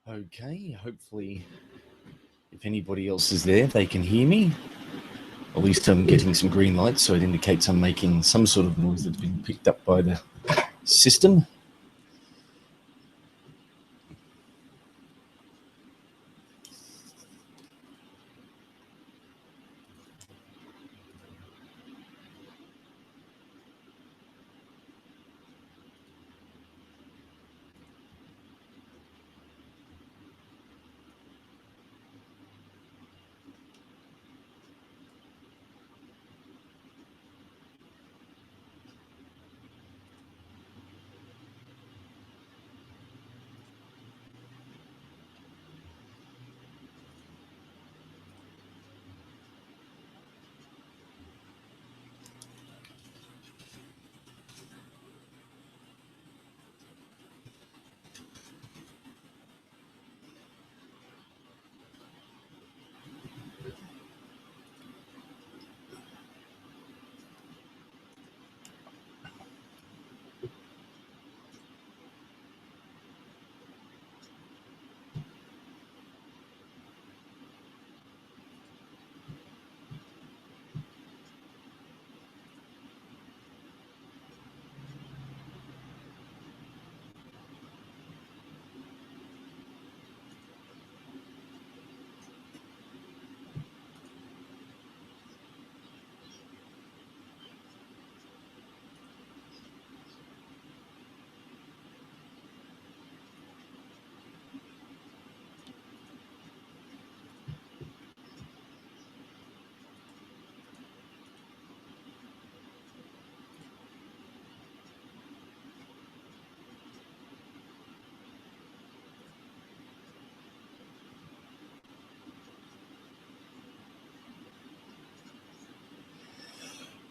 Okay, hopefully if anybody else is there, they can hear me. At least I'm getting some green lights, so it indicates I'm making some sort of noise that's been picked up by the system.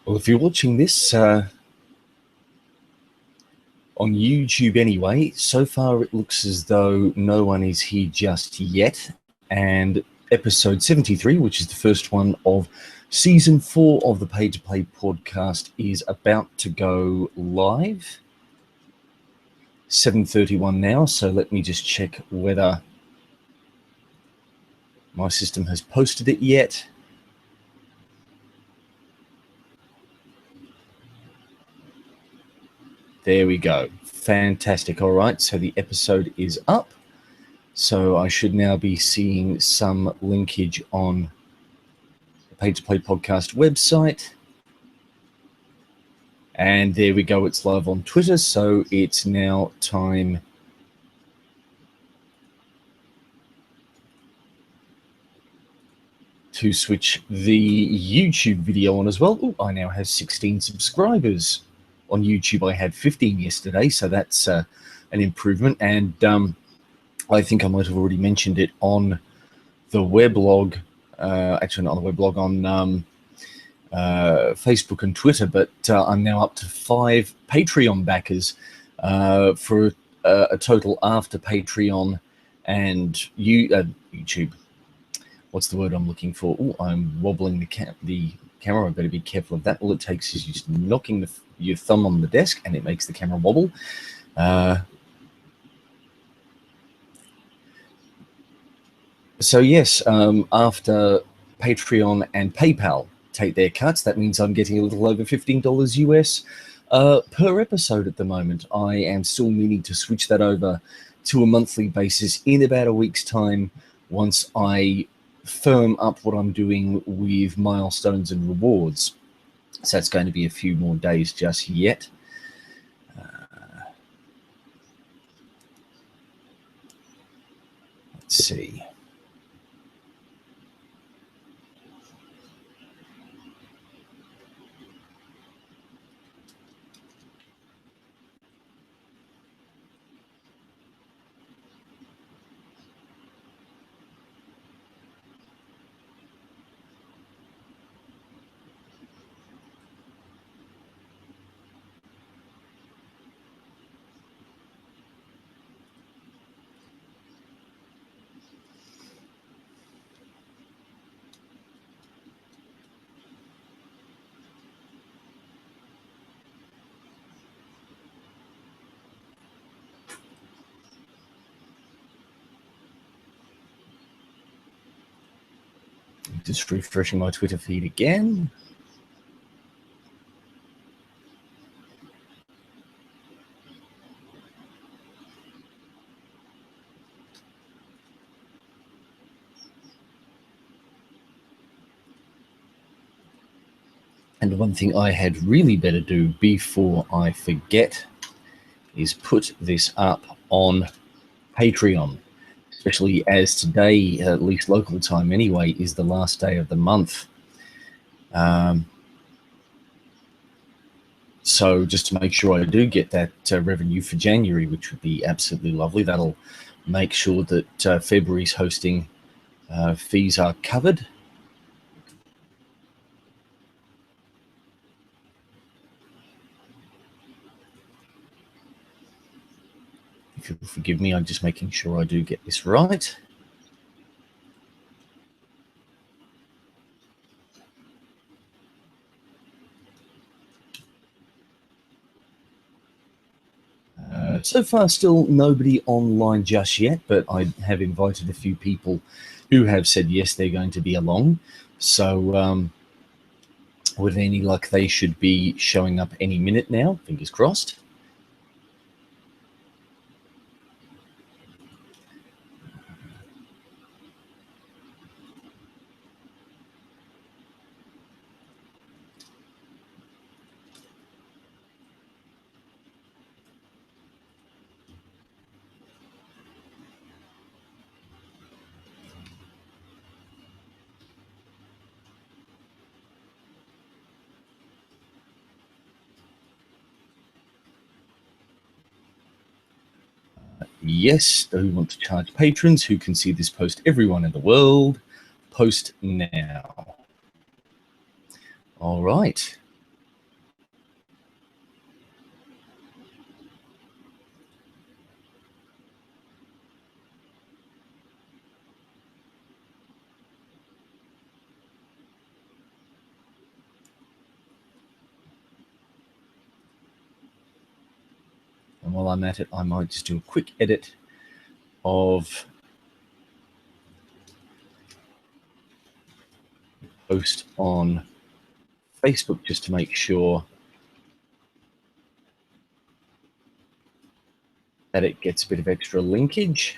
Well, if you're watching this on YouTube anyway, so far it looks as though no one is here just yet. And episode 73, which is the first one of season 4 of the Pay to Play podcast, is about to go live. 7:31 now, so let me just check whether my system has posted it yet. There we go. Fantastic. All right, so the episode is up. So I should now be seeing some linkage on the Pay to Play podcast website. And there we go. It's live on Twitter. So it's now time to switch the YouTube video on as well. Ooh, I now have 16 subscribers. On YouTube, I had 15 yesterday, so that's an improvement. And I think I might have already mentioned it on the weblog, actually not on the weblog, on Facebook and Twitter, but I'm now up to 5 Patreon backers for a total after Patreon and YouTube. What's the word I'm looking for? Oh, I'm wobbling the camera. I better be careful of that. All it takes is just knocking your thumb on the desk and it makes the camera wobble. So yes, after Patreon and PayPal take their cuts, that means I'm getting a little over $15 US per episode at the moment. I am still meaning to switch that over to a monthly basis in about a week's time once I firm up what I'm doing with milestones and rewards. So it's going to be a few more days just yet. Let's see. Just refreshing my Twitter feed again. And one thing I had really better do before I forget is put this up on Patreon, especially as today, at least local time anyway, is the last day of the month. So just to make sure I do get that revenue for January, which would be absolutely lovely, that'll make sure that February's hosting fees are covered. If you'll forgive me, I'm just making sure I do get this right. So far, still nobody online just yet, but I have invited a few people who have said yes, they're going to be along. So with any luck, they should be showing up any minute now, fingers crossed. Yes, who want to charge patrons who can see this post, everyone in the world, post now. All right. And while I'm at it, I might just do a quick edit of post on Facebook just to make sure that it gets a bit of extra linkage.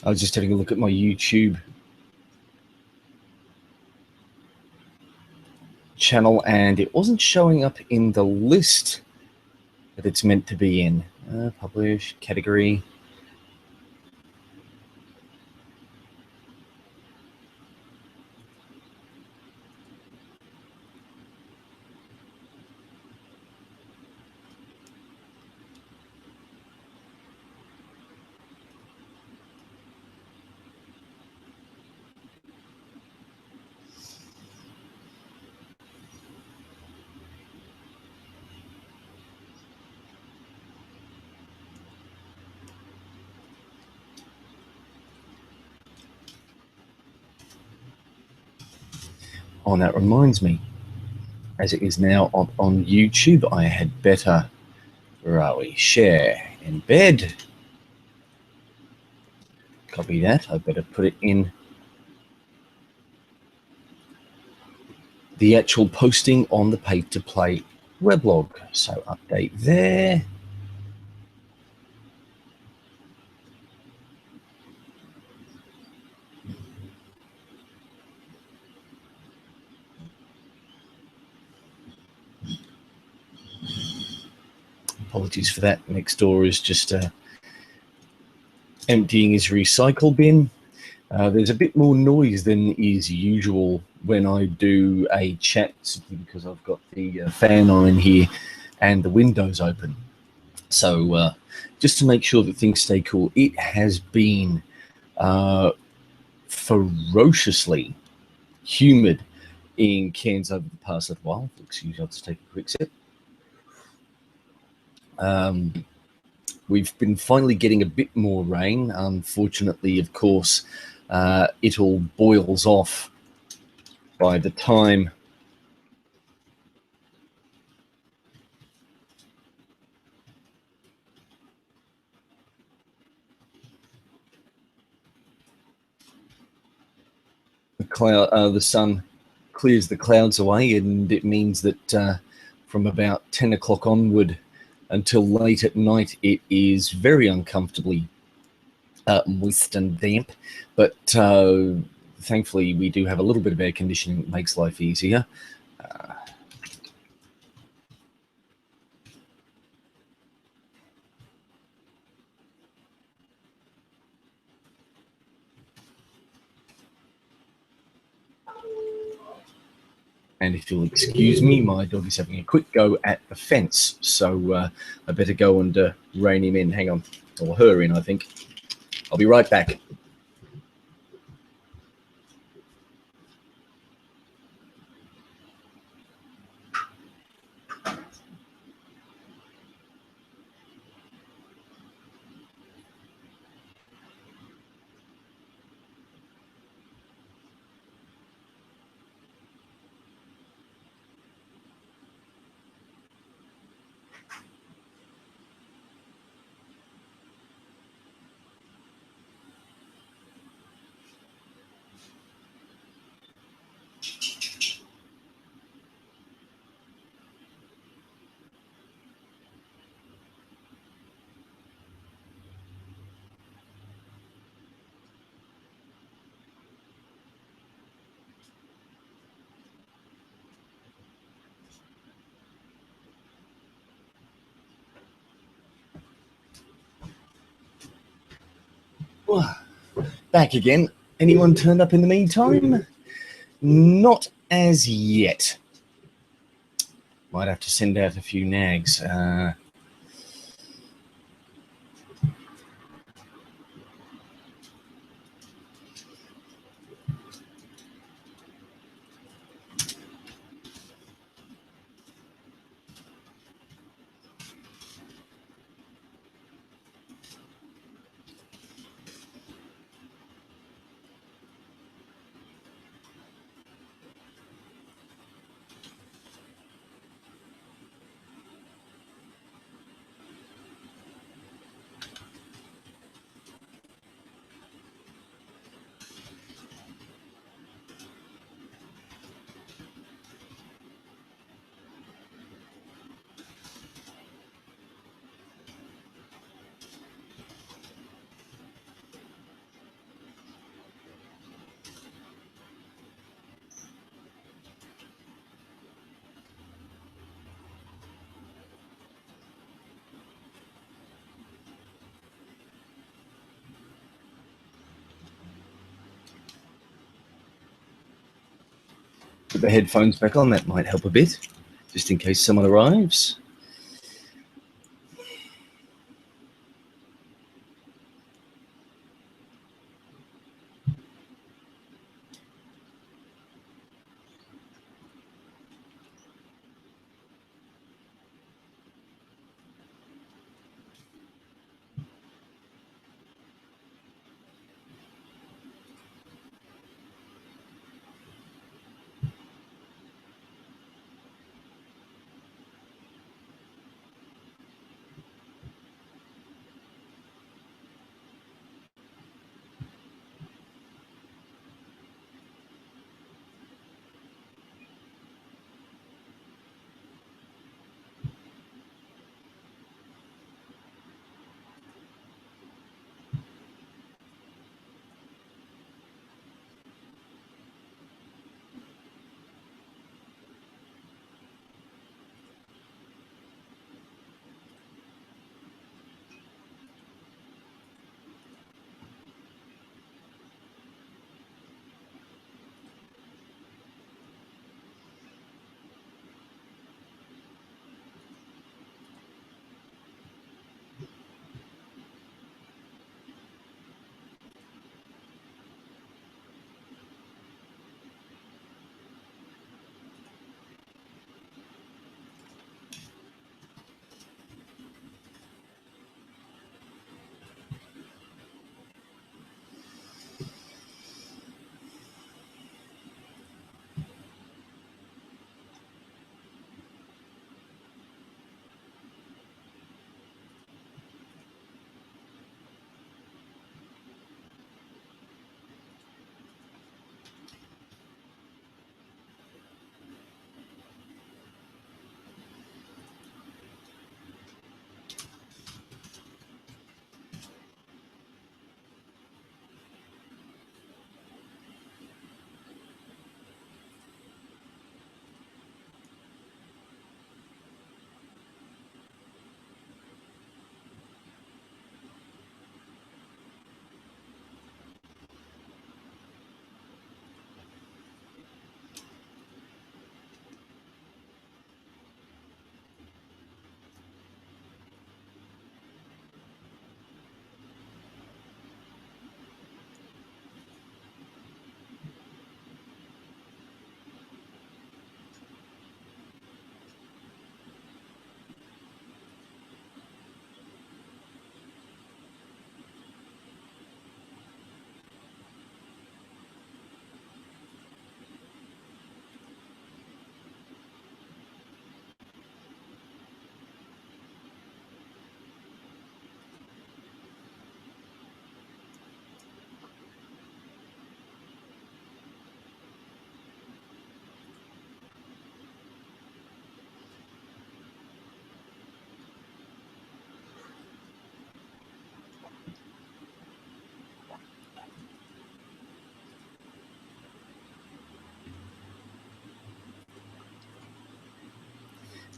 I was just having a look at my YouTube channel and it wasn't showing up in the list that it's meant to be in. Publish, category. Oh, and that reminds me, as it is now on YouTube, I had better, where are we? Share, embed. Copy that. I better put it in the actual posting on the Pay to Play weblog. So update there. Apologies for that. Next door is just emptying his recycle bin. There's a bit more noise than is usual when I do a chat, simply because I've got the fan on in here and the windows open. So just to make sure that things stay cool, it has been ferociously humid in Cairns over the past little while. Excuse me, I'll just take a quick sip. We've been finally getting a bit more rain. Unfortunately, of course, it all boils off by the time the sun clears the clouds away, and it means that from about 10 o'clock onward until late at night, it is very uncomfortably moist and damp. But thankfully, we do have a little bit of air conditioning that makes life easier. And if you'll excuse me, my dog is having a quick go at the fence, so I better go and rein him in. Hang on, or her in, I think. I'll be right back. Back again. Anyone turned up in the meantime? Not as yet. Might have to send out a few nags. Put the headphones back on, that might help a bit, just in case someone arrives.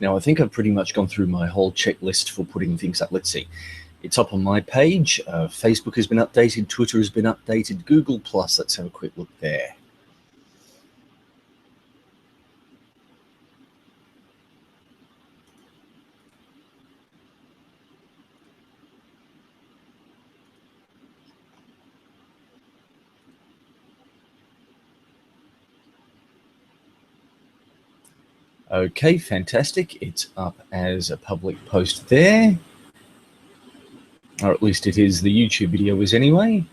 Now, I think I've pretty much gone through my whole checklist for putting things up. Let's see. It's up on my page. Facebook has been updated. Twitter has been updated. Google+. Let's have a quick look there. Okay, fantastic. It's up as a public post there. Or at least it is, the YouTube video is anyway.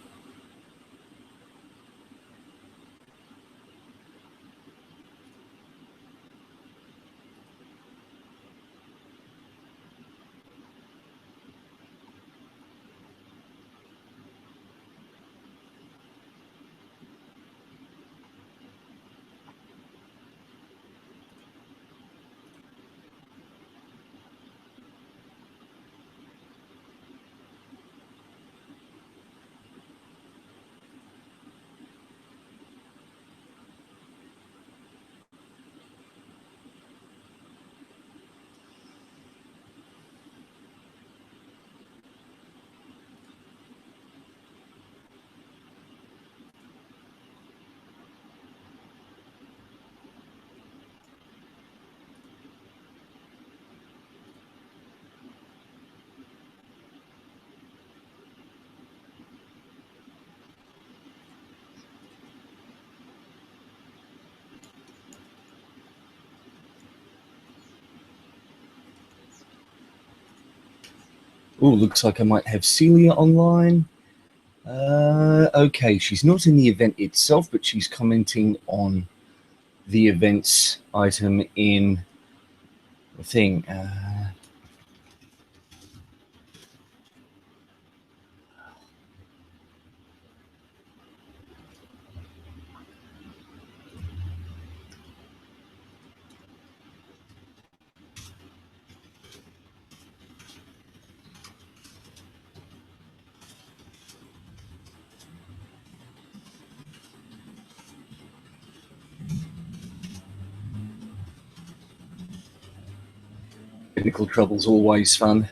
Oh, looks like I might have Celia online. Okay, she's not in the event itself, but she's commenting on the events item in the thing. Technical trouble's always fun,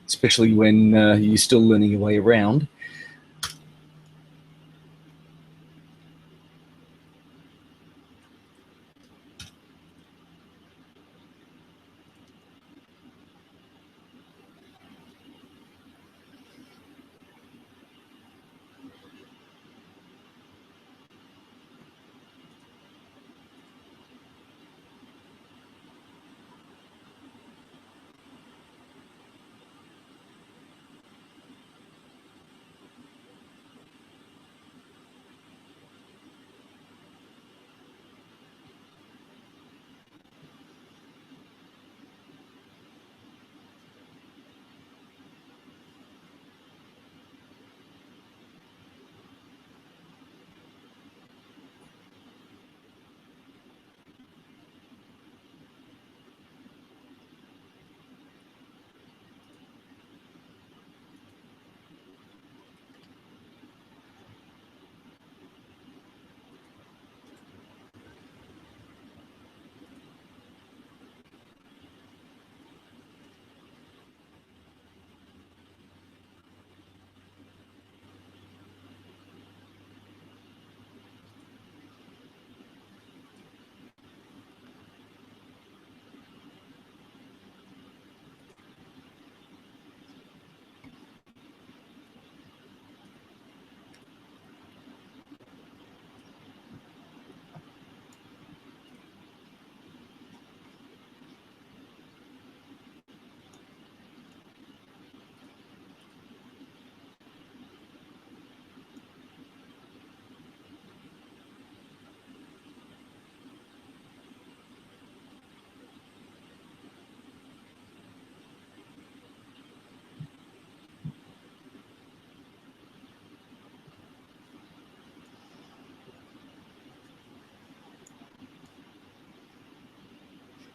especially when you're still learning your way around.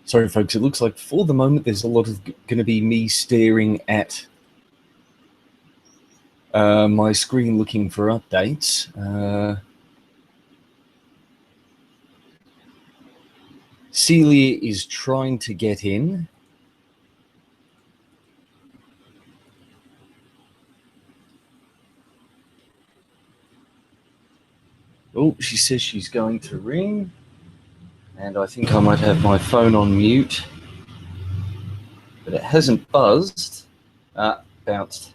Sorry, folks, it looks like for the moment there's a lot of going to be me staring at my screen looking for updates. Celia is trying to get in. Oh, she says she's going to ring. And I think I might have my phone on mute. But it hasn't buzzed. Bounced.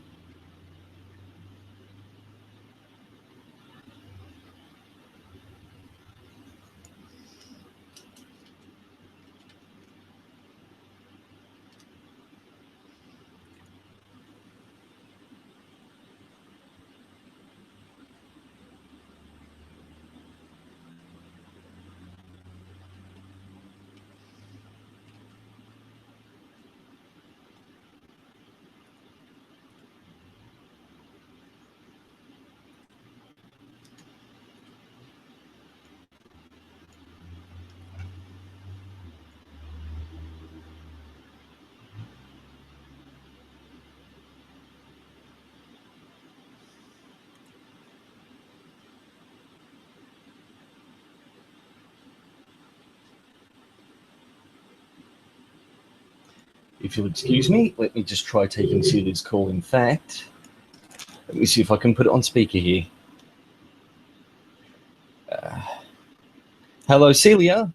If you'll excuse me, let me just try taking Celia's call. In fact, let me see if I can put it on speaker here. Hello, Celia.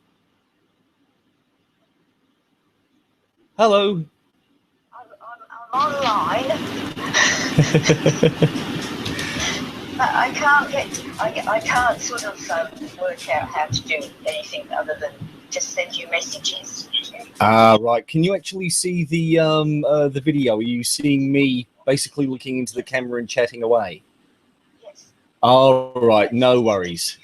Hello. I'm online, but I can't sort of work out how to do anything other than just send you messages. Right. Can you actually see the video? Are you seeing me basically looking into the camera and chatting away? Yes. All right. No worries.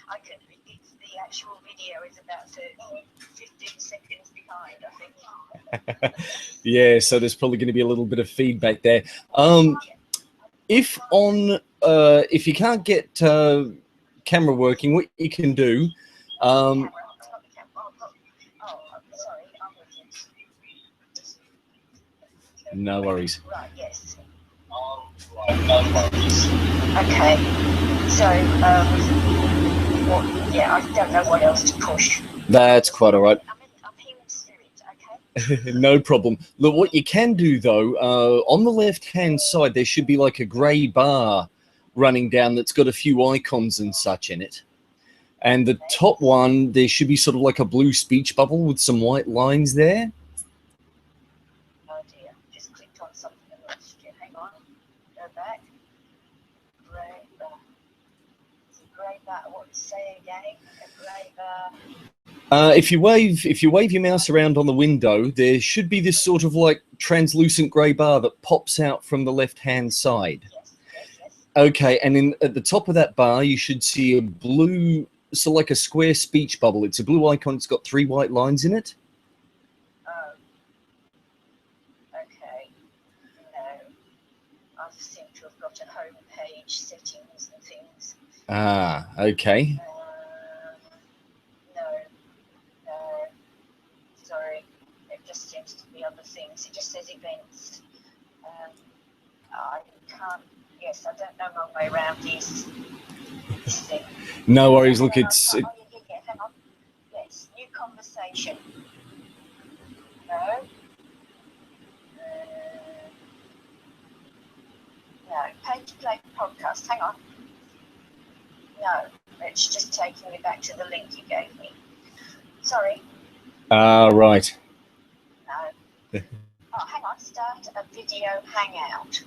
I can. The actual video is about 15 seconds behind, I think. Yeah. So there's probably going to be a little bit of feedback there. If you can't get camera working, what you can do. No worries. Right, yes. Okay. So, yeah, I don't know what else to push. That's quite all right. I'm here in spirit, okay? No problem. Look, what you can do, though, on the left-hand side, there should be like a grey bar running down that's got a few icons and such in it. And the top one, there should be sort of like a blue speech bubble with some white lines there. Oh dear, just clicked on something and lost you. Hang on, go back. Grey bar. It's a grey bar. What to say again? A grey bar. If you wave your mouse around on the window, there should be this sort of like translucent grey bar that pops out from the left-hand side. Yes. Okay, and at the top of that bar, you should see a blue, so like a square speech bubble. It's a blue icon. It's got 3 white lines in it. Oh. Okay. No. I seem to have got a home page settings and things. Okay. No. Sorry. It just seems to be other things. It just says events. I can't. Yes, I don't know my way around this thing. No worries. Look, it's. Hang on. Yes, new conversation. No. No. Pay to play podcast. Hang on. No, it's just taking me back to the link you gave me. Sorry. Right. No. Oh, hang on. Start a video hangout.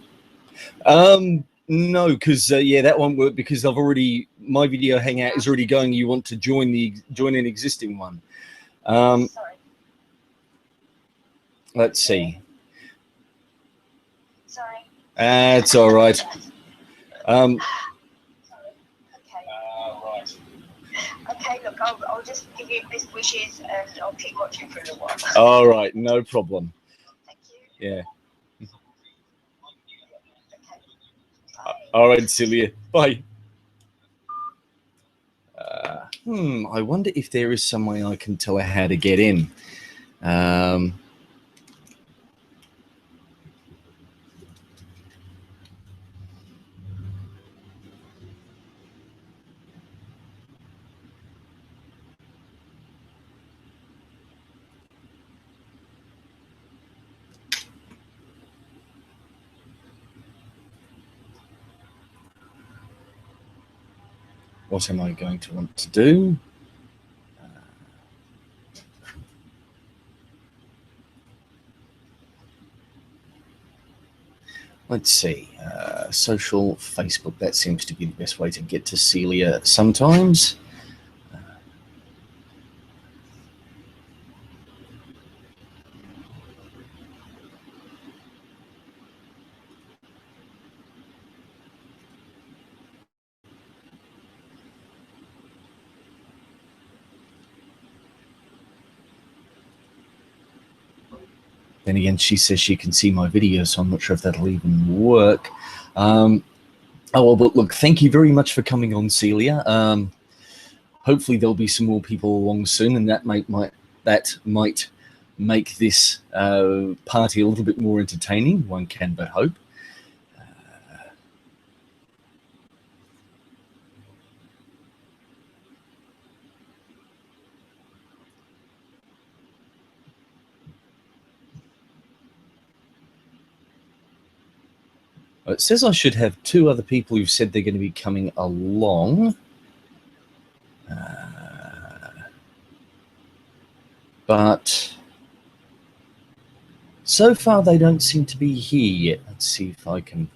No, because yeah, that won't work because my video hangout is already going. You want to join an existing one. Sorry. Let's see. Sorry. It's all right. Sorry. Okay. Right. Okay, look, I'll just give you best wishes and I'll keep watching for a little while. All right, no problem. Thank you. Yeah. Okay. All right, Celia. Bye. I wonder if there is some way I can tell her how to get in. What am I going to want to do? Let's see. Social, Facebook, that seems to be the best way to get to Celia sometimes. Then again, she says she can see my video, so I'm not sure if that'll even work. Oh, well, but look, thank you very much for coming on, Celia. Hopefully there'll be some more people along soon, and that might make this party a little bit more entertaining. One can but hope. It says I should have 2 other people who've said they're going to be coming along. But so far they don't seem to be here yet. Let's see if I can...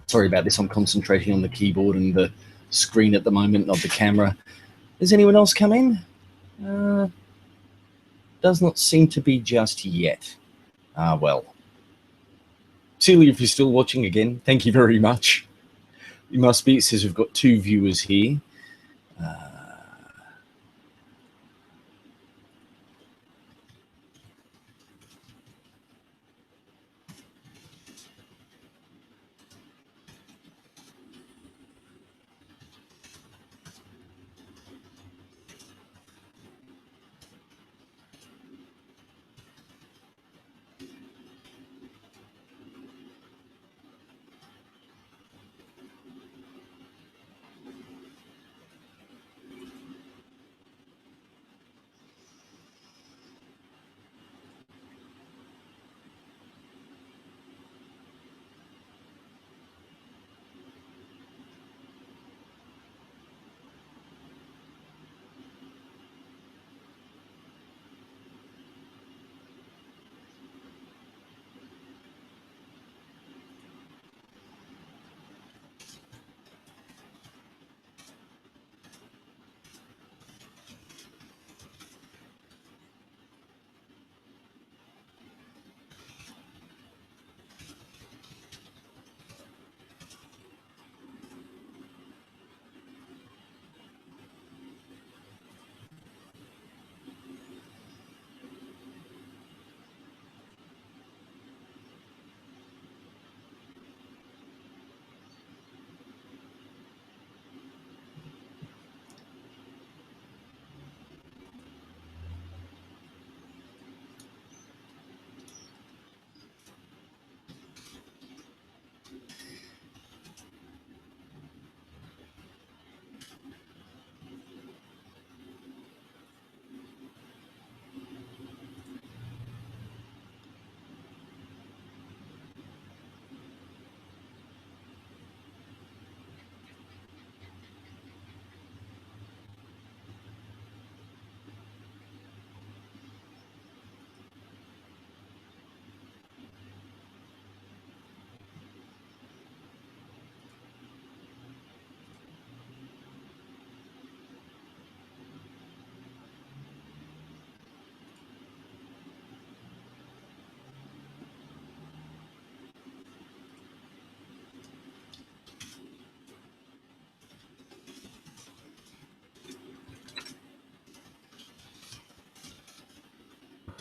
Sorry about this, I'm concentrating on the keyboard and the screen at the moment, not the camera. Has anyone else come in? Does not seem to be just yet. Ah, well. Celia, if you're still watching again, thank you very much. You must be. It says we've got 2 viewers here.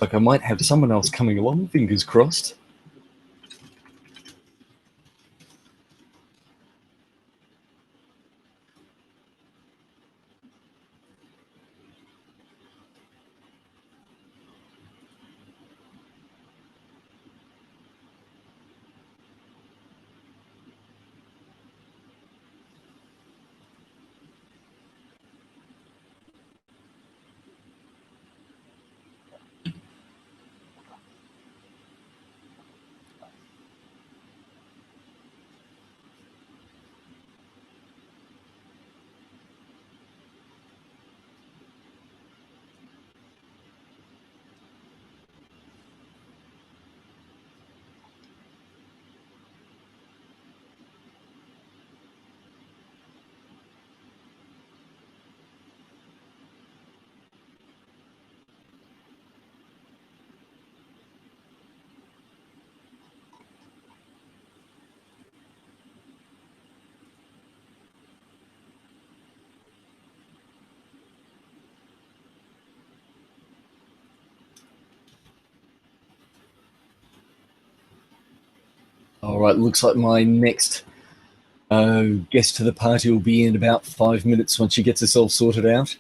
like I might have someone else coming along, fingers crossed. All right, looks like my next guest to the party will be in about 5 minutes once she gets herself sorted out.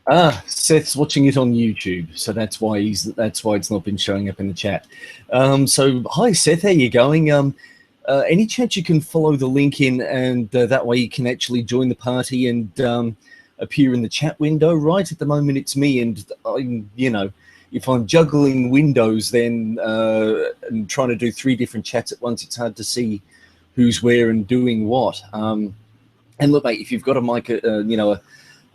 Ah, Seth's watching it on YouTube, so that's why it's not been showing up in the chat. So hi Seth, how you going? Any chance you can follow the link in, and that way you can actually join the party and appear in the chat window? Right at the moment it's me, and I'm, you know, if I'm juggling windows then and trying to do 3 different chats at once, it's hard to see who's where and doing what. And look, mate, if you've got a mic, you know,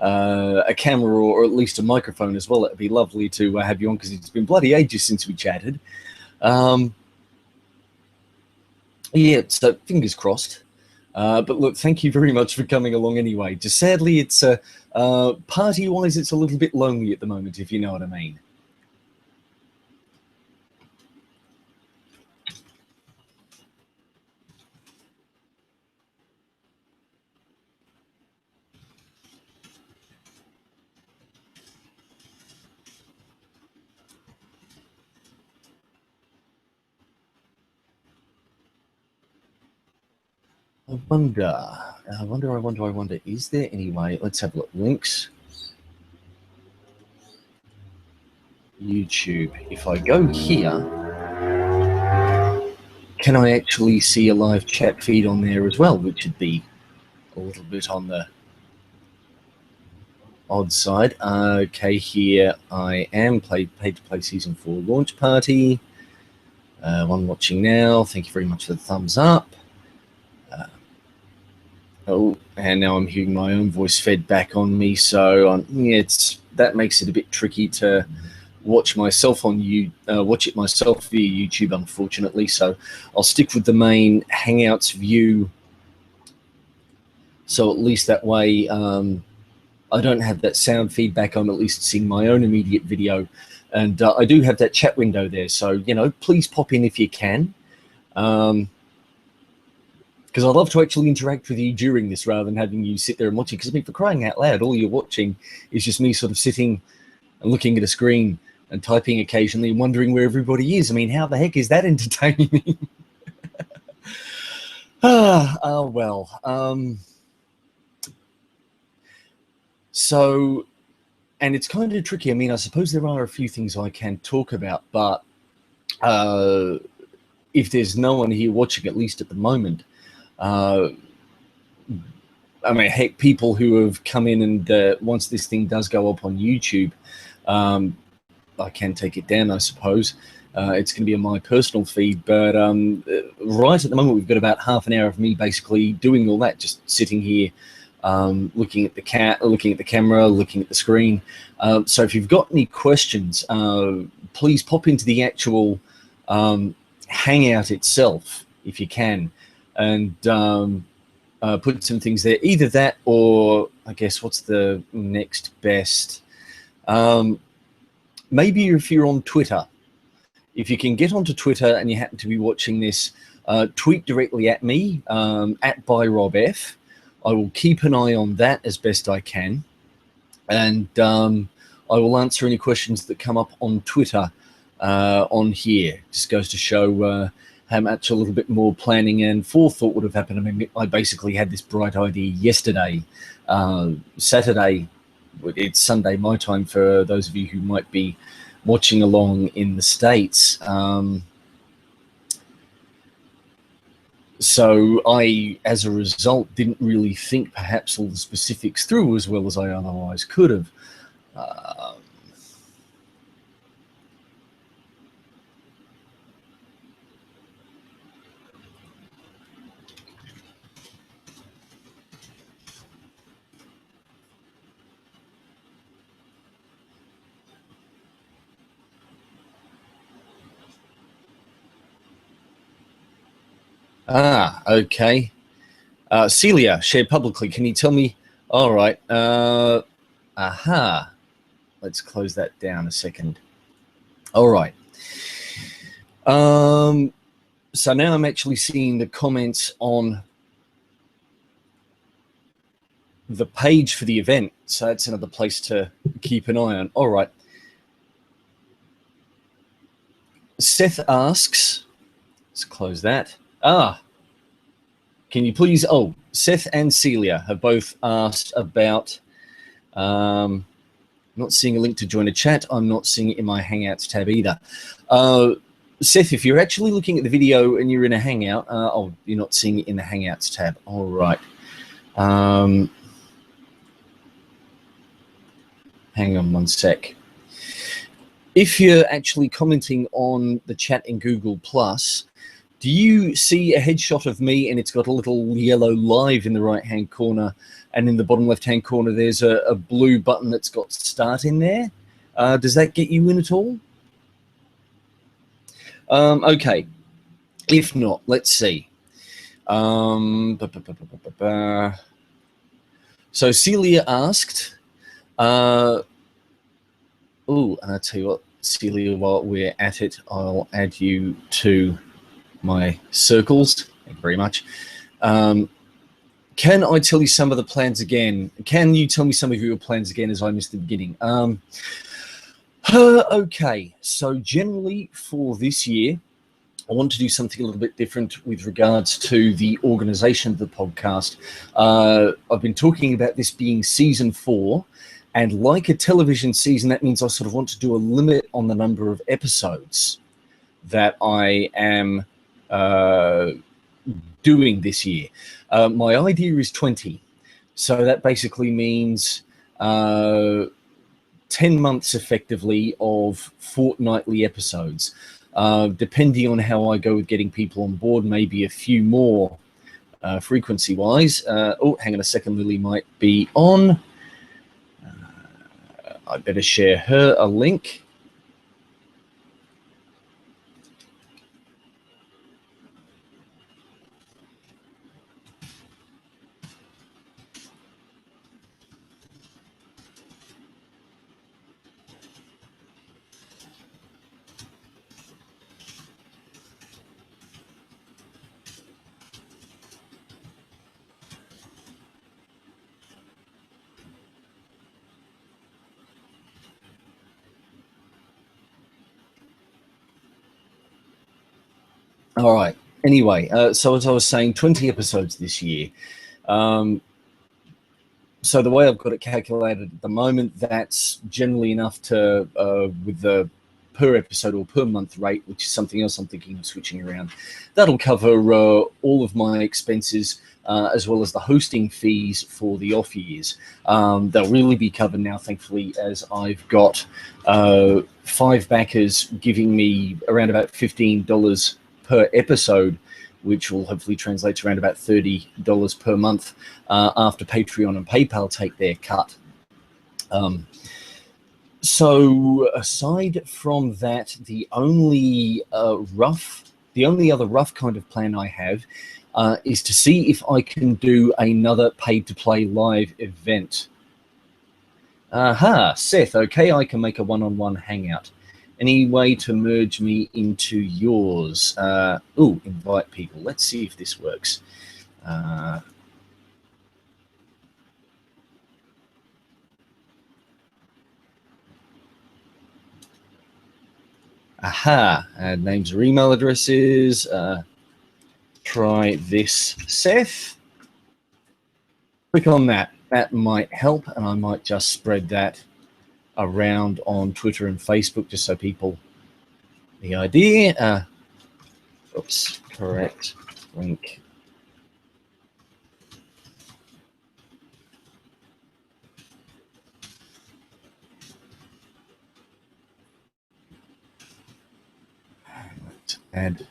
a camera or at least a microphone as well, it'd be lovely to have you on, because it's been bloody ages since we chatted. Yeah, so fingers crossed. But look, thank you very much for coming along anyway. Just sadly, it's party-wise, it's a little bit lonely at the moment, if you know what I mean. I wonder, is there any way? Let's have a look. Links. YouTube. If I go here, can I actually see a live chat feed on there as well, which would be a little bit on the odd side. Okay, here I am, paid to play season 4 launch party. One watching now. Thank you very much for the thumbs up. Oh, and now I'm hearing my own voice fed back on me, so yeah, that makes it a bit tricky to watch myself watch it myself via YouTube, unfortunately. So I'll stick with the main Hangouts view, so at least that way I don't have that sound feedback. I'm at least seeing my own immediate video, and I do have that chat window there, so you know, please pop in if you can. Because I'd love to actually interact with you during this rather than having you sit there and watching. Because I mean, for crying out loud, all you're watching is just me sort of sitting and looking at a screen and typing occasionally and wondering where everybody is. I mean, how the heck is that entertaining? Well. So, and it's kind of tricky. I mean, I suppose there are a few things I can talk about, but if there's no one here watching, at least at the moment, I mean, heck, people who have come in and once this thing does go up on YouTube, I can take it down, I suppose. It's going to be on my personal feed, but right at the moment, we've got about half an hour of me basically doing all that, just sitting here, looking at the camera, looking at the screen. So if you've got any questions, please pop into the actual Hangout itself, if you can, and put some things there. Either that, or I guess what's the next best? maybe if you're on Twitter, if you can get onto Twitter and you happen to be watching this, tweet directly at me, at ByRobF. I will keep an eye on that as best I can. And I will answer any questions that come up on Twitter on here. Just goes to show how much a little bit more planning and forethought would have happened. I mean, I basically had this bright idea yesterday, Saturday. It's Sunday my time for those of you who might be watching along in the States. So I, as a result, didn't really think perhaps all the specifics through as well as I otherwise could have. Okay. Celia, shared publicly. Can you tell me? All right. Aha. Let's close that down a second. All right. So now I'm actually seeing the comments on the page for the event. So that's another place to keep an eye on. All right. Seth asks, let's close that. Can you please, Seth and Celia have both asked about, not seeing a link to join a chat. I'm not seeing it in my Hangouts tab either. Seth, if you're actually looking at the video and you're in a Hangout, you're not seeing it in the Hangouts tab. All right. Hang on one sec. If you're actually commenting on the chat in Google+, do you see a headshot of me and it's got a little yellow live in the right-hand corner, and in the bottom left-hand corner there's a blue button that's got start in there? Does that get you in at all? Okay. If not, let's see. So Celia asked, and I'll tell you what, Celia, while we're at it, I'll add you to my circles. Thank you very much. Can I tell you some of the plans again? Can you tell me some of your plans again, as I missed the beginning? Okay, so generally for this year, I want to do something a little bit different with regards to the organization of the podcast. I've been talking about this being season 4, and like a television season, that means I sort of want to do a limit on the number of episodes that I am doing this year. My idea is 20. So that basically means 10 months effectively of fortnightly episodes. Depending on how I go with getting people on board, maybe a few more frequency-wise. Hang on a second, Lily might be on. I better share her a link. All right. Anyway, so as I was saying, 20 episodes this year. So the way I've got it calculated at the moment, that's generally enough to, with the per episode or per month rate, which is something else I'm thinking of switching around, that'll cover all of my expenses, as well as the hosting fees for the off years. They'll really be covered now, thankfully, as I've got 5 backers giving me around about $15 per episode, which will hopefully translate to around about $30 per month after Patreon and PayPal take their cut. So aside from that, the only other rough kind of plan I have is to see if I can do another paid-to-play live event. Aha, Seth, okay, I can make a one-on-one hangout. Any way to merge me into yours? Invite people. Let's see if this works. Aha, add names or email addresses. Try this, Seth. Click on that. That might help, and I might just spread that around on Twitter and Facebook just so people the idea. Oops, correct link. Let's add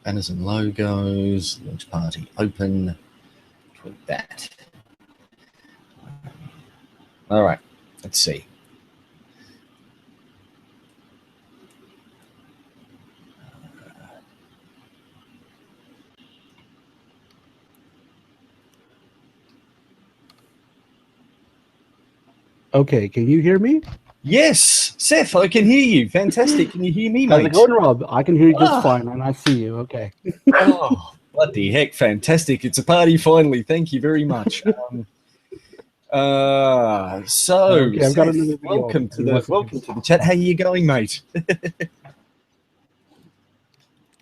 banners and logos, launch party open, tweet that. All right, let's see. Okay, can you hear me? Yes, Seth, I can hear you. Fantastic. Can you hear me, How's mate? it going, Rob? I can hear you just fine, and I see you. Okay. Oh, bloody heck, fantastic. It's a party finally. Thank you very much. Okay, I've got Seth, another video. welcome to the chat. How are you going, mate?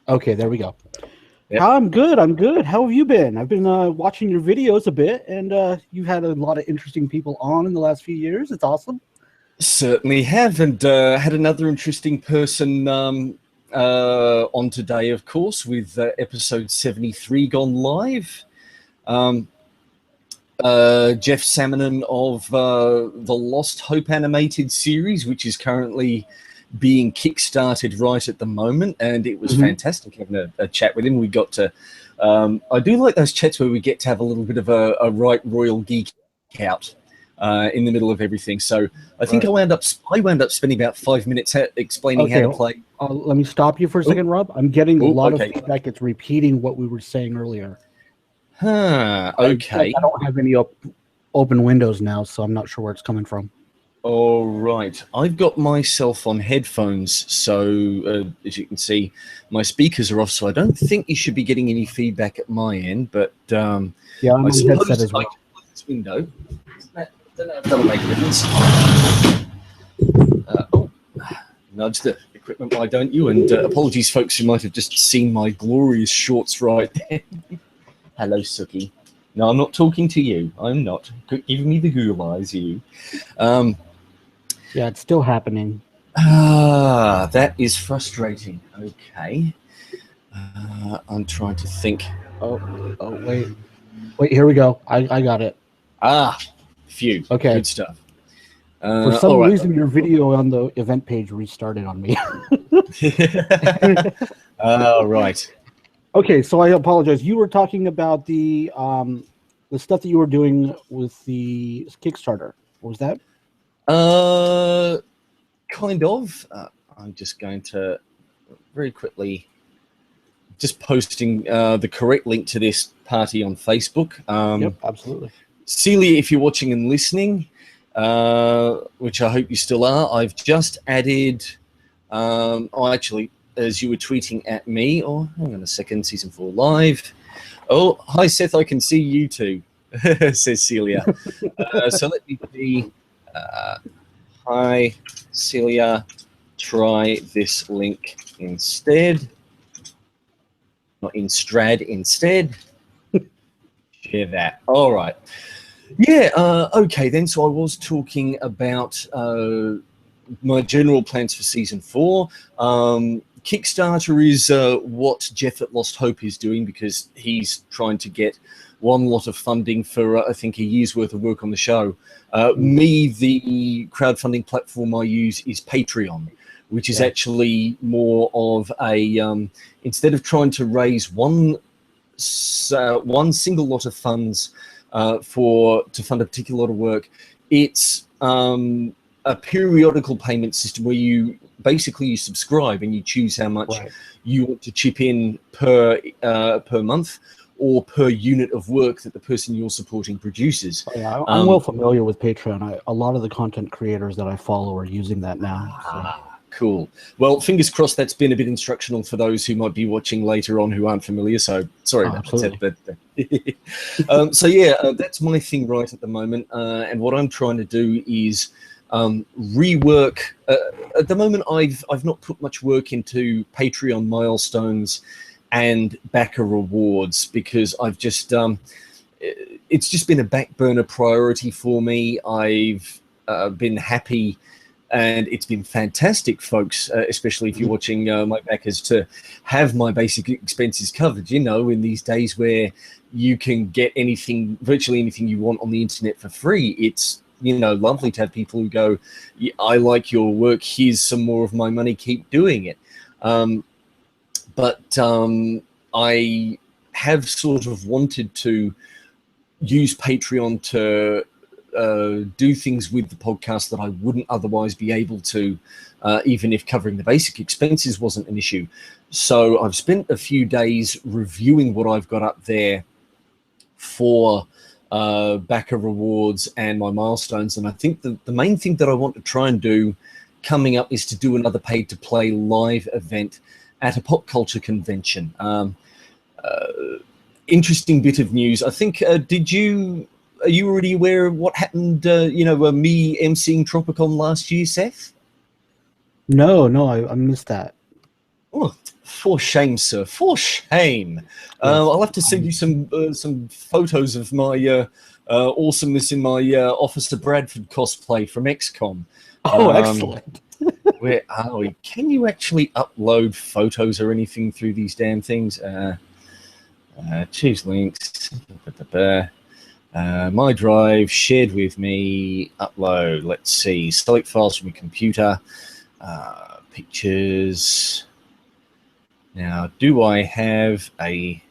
Okay, there we go. Yep. I'm good. How have you been? I've been watching your videos a bit, and you've had a lot of interesting people on in the last few years. It's awesome. Certainly have, and had another interesting person on today, of course, with episode 73 gone live. Jeff Salmonen of the Lost Hope animated series, which is currently being kickstarted right at the moment, and it was fantastic having a chat with him. We got to I do like those chats where we get to have a little bit of a right royal geek out in the middle of everything. So I think I wound up spending about 5 minutes explaining how to play. Let me stop you for a second, Rob. I'm getting a lot of feedback. It's repeating what we were saying earlier. Okay. I don't have any open windows now, so I'm not sure where it's coming from. All right. I've got myself on headphones, so as you can see, my speakers are off, so I don't think you should be getting any feedback at my end, but yeah, I'm on headset as well. I can close this window. I don't know if that'll make a difference. Nudge the equipment, why don't you? And apologies, folks, who might have just seen my glorious shorts right there. Hello, Suki. No, I'm not talking to you. I'm not. Give me the Google eyes, you. Yeah, it's still happening. That is frustrating. Okay. I'm trying to think. Wait, here we go. I got it. Phew. Okay. Good stuff. For some reason, your video on the event page restarted on me. Right. Okay, so I apologize. You were talking about the stuff that you were doing with the Kickstarter. What was that? Kind of. I'm just going to very quickly just posting the correct link to this party on Facebook. Yep, absolutely. Celia, if you're watching and listening, which I hope you still are, I've just added. Actually, as you were tweeting at me, hang on a second, season 4 live. Oh, hi Seth, I can see you too, says Celia. So let me see. Hi Celia, try this link instead. Not in Strad, instead. Share that. All right. Yeah, okay then. So I was talking about my general plans for season 4. Kickstarter is what Jeff at Lost Hope is doing, because he's trying to get one lot of funding for, I think, a year's worth of work on the show. The crowdfunding platform I use is Patreon, which is actually more of a, instead of trying to raise one single lot of funds to fund a particular lot of work, it's a periodical payment system where you subscribe and you choose how much you want to chip in per month, or per unit of work that the person you're supporting produces. Oh, yeah, I'm well familiar with Patreon. A lot of the content creators that I follow are using that now. So. Cool. Well, fingers crossed that's been a bit instructional for those who might be watching later on who aren't familiar. So sorry about that. So yeah, that's my thing right at the moment. And what I'm trying to do is rework. At the moment, I've not put much work into Patreon milestones and backer rewards because I've just it's just been a back burner priority for me. I've been happy. And it's been fantastic, folks, especially if you're watching my backers, to have my basic expenses covered, you know, in these days where you can get anything, virtually anything you want on the internet for free. It's, you know, lovely to have people who go, I like your work, here's some more of my money, keep doing it. But I have sort of wanted to use Patreon to do things with the podcast that I wouldn't otherwise be able to, even if covering the basic expenses wasn't an issue. So I've spent a few days reviewing what I've got up there for backer rewards and my milestones. And I think the main thing that I want to try and do coming up is to do another paid to play live event at a pop culture convention. Interesting bit of news. I think, are you already aware of what happened, me emceeing Tropicon last year, Seth? No, I missed that. Oh, for shame, sir. For shame. Yes. I'll have to send you some photos of my awesomeness in my Officer Bradford cosplay from XCOM. Oh, excellent. Where are we? Can you actually upload photos or anything through these damn things? Choose links. My drive, shared with me, upload. Let's see, select files from your computer, pictures. Now, do I have a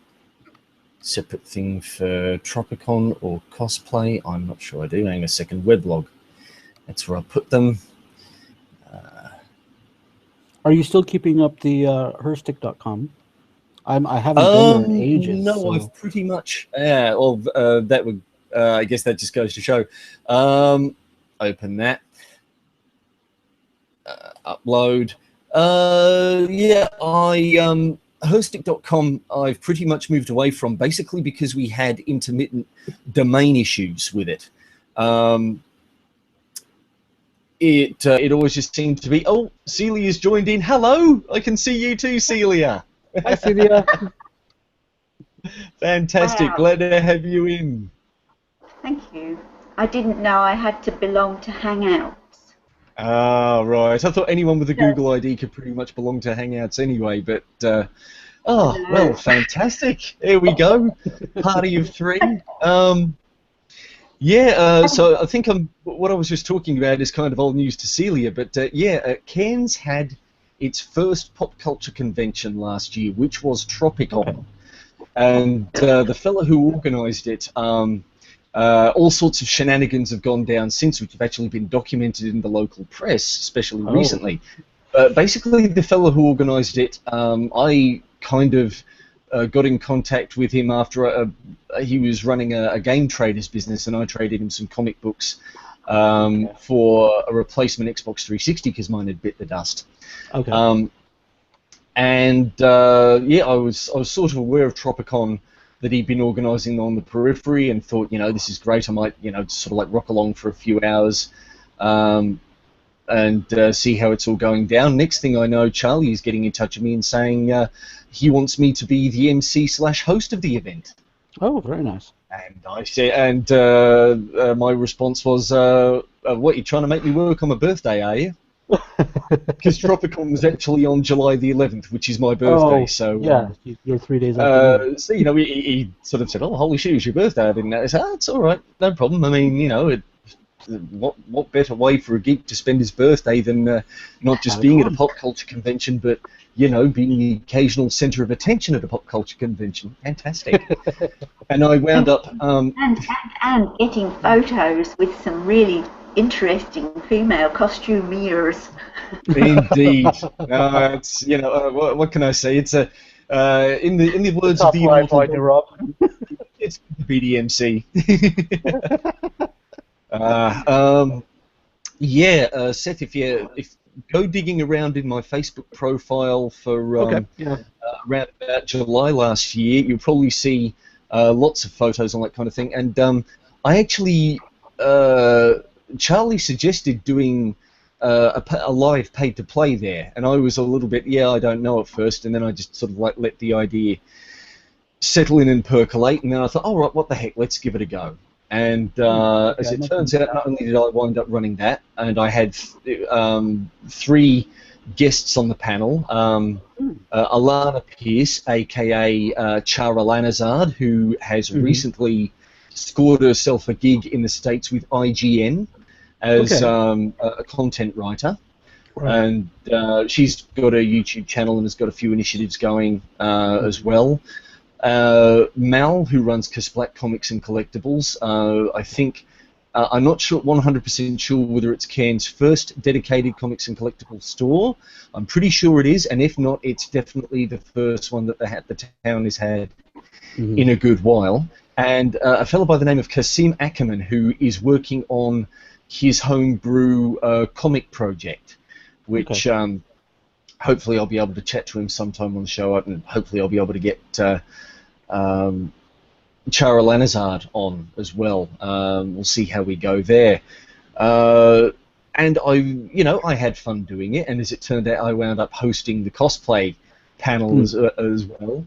separate thing for Tropicon or cosplay? I'm not sure I do. Hang on a second, weblog. That's where I put them. Are you still keeping up the herstick.com? I haven't been there in ages. No, so. I've pretty much. That would. I guess that just goes to show. Open that. Upload. Herstick.com I've pretty much moved away from, basically because we had intermittent domain issues with it. It always just seemed to be, oh, Celia's joined in. Hello, I can see you too, Celia. Hi, Celia. Fantastic. Wow. Glad to have you in. Thank you. I didn't know I had to belong to Hangouts. Ah, right. I thought anyone with a Google ID could pretty much belong to Hangouts anyway, but well, fantastic. There we go. Party of three. So I think what I was just talking about is kind of old news to Celia, but Cairns had its first pop culture convention last year, which was Tropicon. And the fellow who organised it, all sorts of shenanigans have gone down since, which have actually been documented in the local press, especially recently. Basically, the fellow who organised it, I kind of got in contact with him after he was running a game traders business, and I traded him some comic books for a replacement Xbox 360 because mine had bit the dust. Okay. I was sort of aware of Tropicon, that he'd been organising on the periphery, and thought, this is great. I might, sort of like rock along for a few hours and see how it's all going down. Next thing I know, Charlie is getting in touch with me and saying he wants me to be the MC/host of the event. Oh, very nice. And I said, my response was, "What, you're trying to make me work on my birthday, are you?" Because Tropicon was actually on July the 11th, which is my birthday. You're 3 days after. So he sort of said, "Oh, holy shit, it's your birthday." I didn't know. I said, "Oh, it's all right, no problem." I mean, what better way for a geek to spend his birthday than not just being at a pop culture convention, but being the occasional centre of attention at a pop culture convention. Fantastic. And I wound up and getting photos with some really interesting female costumiers. Indeed. It's what can I say? It's In the words of Tough the life, immortal aren't you, Rob? it's BDMC. Seth, if go digging around in my Facebook profile for Okay. Yeah. around about July last year, you'll probably see lots of photos on that kind of thing. And I actually, Charlie suggested doing a live pay-to-play there, and I was a little bit, I don't know at first, and then I just sort of like let the idea settle in and percolate, and then I thought, all right, what the heck, let's give it a go. And as it turns out, not only did I wind up running that, and I had 3 guests on the panel. Alana Pierce, aka Chara Lanazard, who has recently scored herself a gig in the States with IGN as a content writer. Right. And she's got a YouTube channel and has got a few initiatives going as well. Mal, who runs Black Comics and Collectibles, I think, I'm not sure, 100% sure whether it's Cairns' first dedicated comics and collectibles store. I'm pretty sure it is, and if not, it's definitely the first one that the town has had in a good while. And a fellow by the name of Kasim Ackerman, who is working on his homebrew comic project, which hopefully I'll be able to chat to him sometime on the show, and hopefully I'll be able to get Chara Lanazard on as well. We'll see how we go there. And I had fun doing it, and as it turned out, I wound up hosting the cosplay panel as well.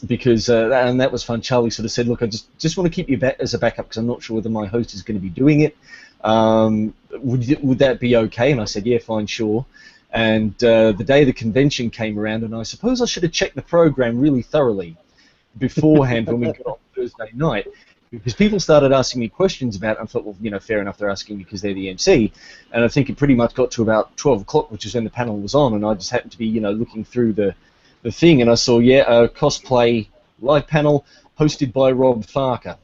Because and that was fun. Charlie sort of said, "Look, I just want to keep you as a backup because I'm not sure whether my host is going to be doing it. Would that be okay?" And I said, "Yeah, fine, sure." And the day the convention came around, and I suppose I should have checked the program really thoroughly beforehand when we got on Thursday night, because people started asking me questions about it. I thought, well, fair enough, they're asking me because they're the MC. And I think it pretty much got to about 12 o'clock, which is when the panel was on, and I just happened to be, looking through the thing, and I saw, a cosplay live panel hosted by Rob Farker.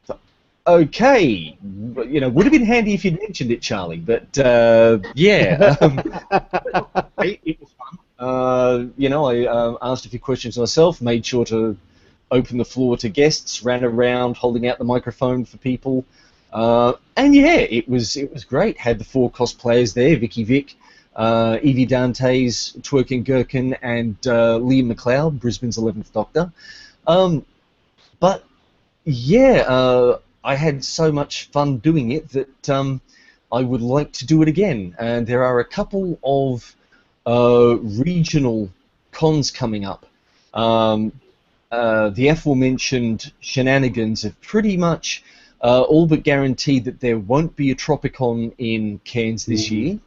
So, okay, would have been handy if you'd mentioned it, Charlie, but it was fun. I asked a few questions myself, made sure to open the floor to guests, ran around holding out the microphone for people, and it was great. Had the 4 cosplayers there: Vicky Vic, Evie Dantes, Twerking Gherkin, and Liam McLeod, Brisbane's 11th Doctor. I had so much fun doing it that I would like to do it again. And there are a couple of regional cons coming up. The aforementioned shenanigans have pretty much all but guaranteed that there won't be a Tropicon in Cairns this year.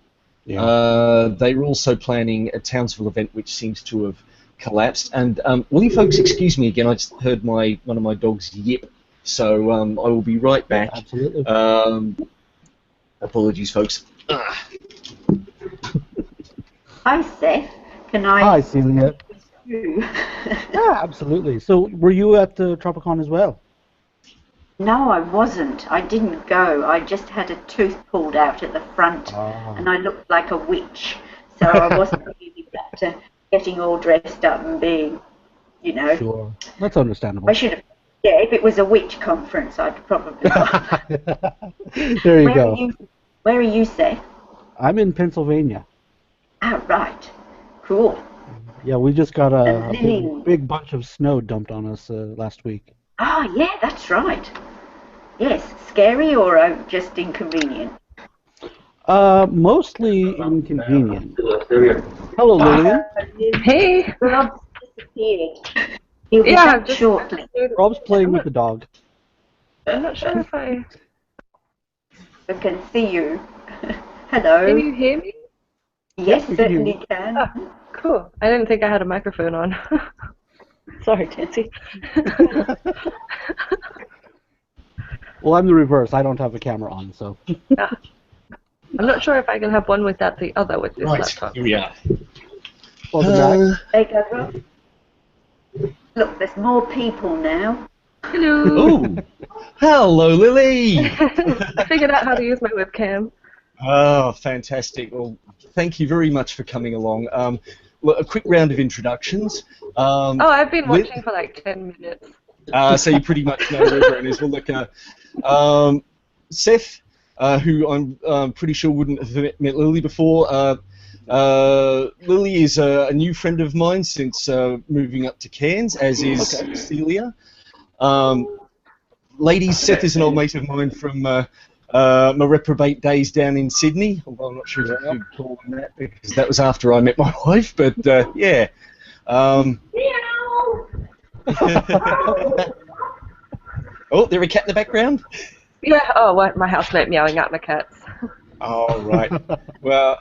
Yeah. They were also planning a Townsville event, which seems to have collapsed. And will you folks excuse me again? I just heard one of my dogs yip, so I will be right back. Yeah, absolutely. Apologies, folks. Hi, Seth. Can I? Hi, Celia. Yeah, absolutely. So, were you at the Tropicon as well? No, I wasn't. I didn't go. I just had a tooth pulled out at the front, and I looked like a witch. So I wasn't really that getting all dressed up and being, Sure, that's understandable. I should have. Yeah, if it was a witch conference, I'd probably. There you go. Where are you, Seth? I'm in Pennsylvania. Oh, right. Cool. Yeah, we just got a big bunch of snow dumped on us last week. Ah, yeah, that's right. Yes, scary or just inconvenient? Mostly inconvenient. Hello, Lillian. Hey. Rob's disappeared. He'll be back shortly. Rob's playing with the dog. I'm not sure if I can see you. Hello. Can you hear me? Yes, certainly can. Ah, cool. I didn't think I had a microphone on. Sorry, Nancy. Well, I'm the reverse. I don't have a camera on, so. I'm not sure if I can have one without the other with this laptop. Here we are. Welcome back. There you go, Rob. Look, there's more people now. Hello. Oh, hello, Lily. I figured out how to use my webcam. Oh, fantastic. Well, thank you very much for coming along. a quick round of introductions. Oh, I've been watching for like 10 minutes. So you pretty much know where everyone is. Well, look, Seth, who I'm pretty sure wouldn't have met Lily before. Lily is a new friend of mine since moving up to Cairns, as is Celia. Ladies, Seth is an old mate of mine from my reprobate days down in Sydney. Although I'm not sure if you could call them that because that was after I met my wife. But yeah. Oh, there a cat in the background? Yeah, oh, what, my housemate meowing at my cats. Oh, right. Well,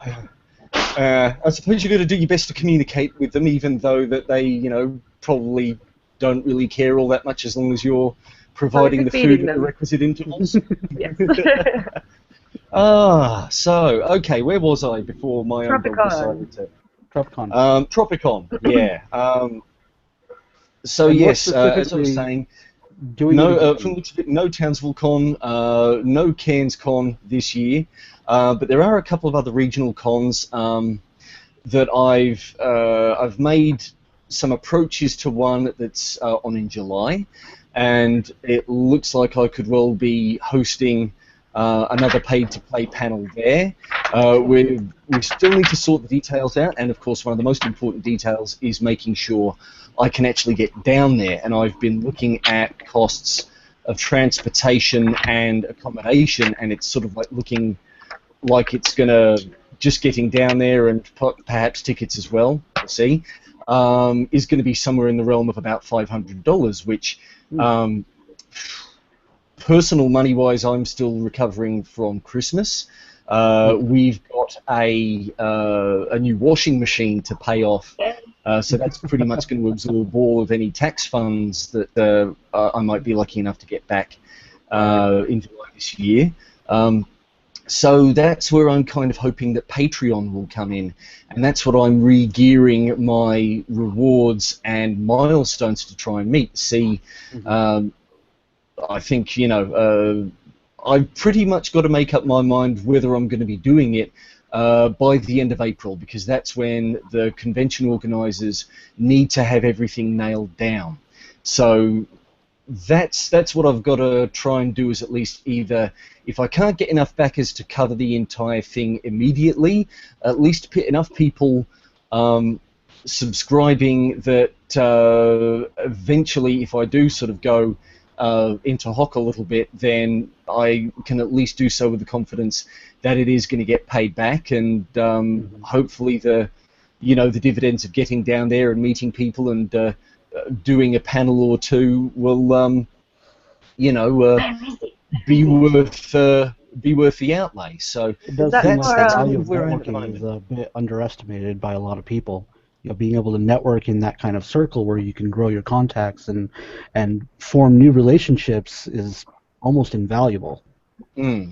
I suppose you've got to do your best to communicate with them, even though that they, you know, probably don't really care all that much as long as you're providing the food at the requisite intervals. Yes. So, okay, where was I before my own dog decided to... Tropicon. Tropicon, yeah. So, yes, as I was saying... from the looks of it, no Townsville Con, no Cairns Con this year, but there are a couple of other regional cons that I've made some approaches to one that's on in July, and it looks like I could well be hosting another paid-to-play panel there. We still need to sort the details out, and of course one of the most important details is making sure I can actually get down there, and I've been looking at costs of transportation and accommodation, and it's sort of like looking like it's going to, just getting down there and perhaps tickets as well, we'll see, is going to be somewhere in the realm of about $500, which personal money-wise I'm still recovering from Christmas. We've got a new washing machine to pay off, so that's pretty much going to absorb all of any tax funds that I might be lucky enough to get back into this year. So that's where I'm kind of hoping that Patreon will come in, and that's what I'm re-gearing my rewards and milestones to try and meet. See, I think, you know, I've pretty much got to make up my mind whether I'm going to be doing it by the end of April, because that's when the convention organisers need to have everything nailed down. So that's what I've got to try and do, is at least either, if I can't get enough backers to cover the entire thing immediately, at least get enough people subscribing that eventually, if I do sort of go into hock a little bit, then I can at least do so with the confidence that it is going to get paid back, and hopefully the dividends of getting down there and meeting people and doing a panel or two will be worth the outlay. So that's where I'm at the moment. Is a bit underestimated by a lot of people. You know, being able to network in that kind of circle where you can grow your contacts and form new relationships is almost invaluable. Is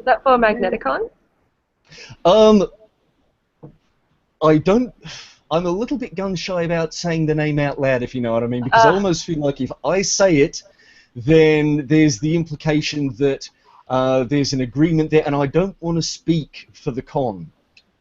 that for Magneticon? I'm a little bit gun-shy about saying the name out loud, if you know what I mean, because I almost feel like if I say it, then there's the implication that there's an agreement there, and I don't want to speak for the con,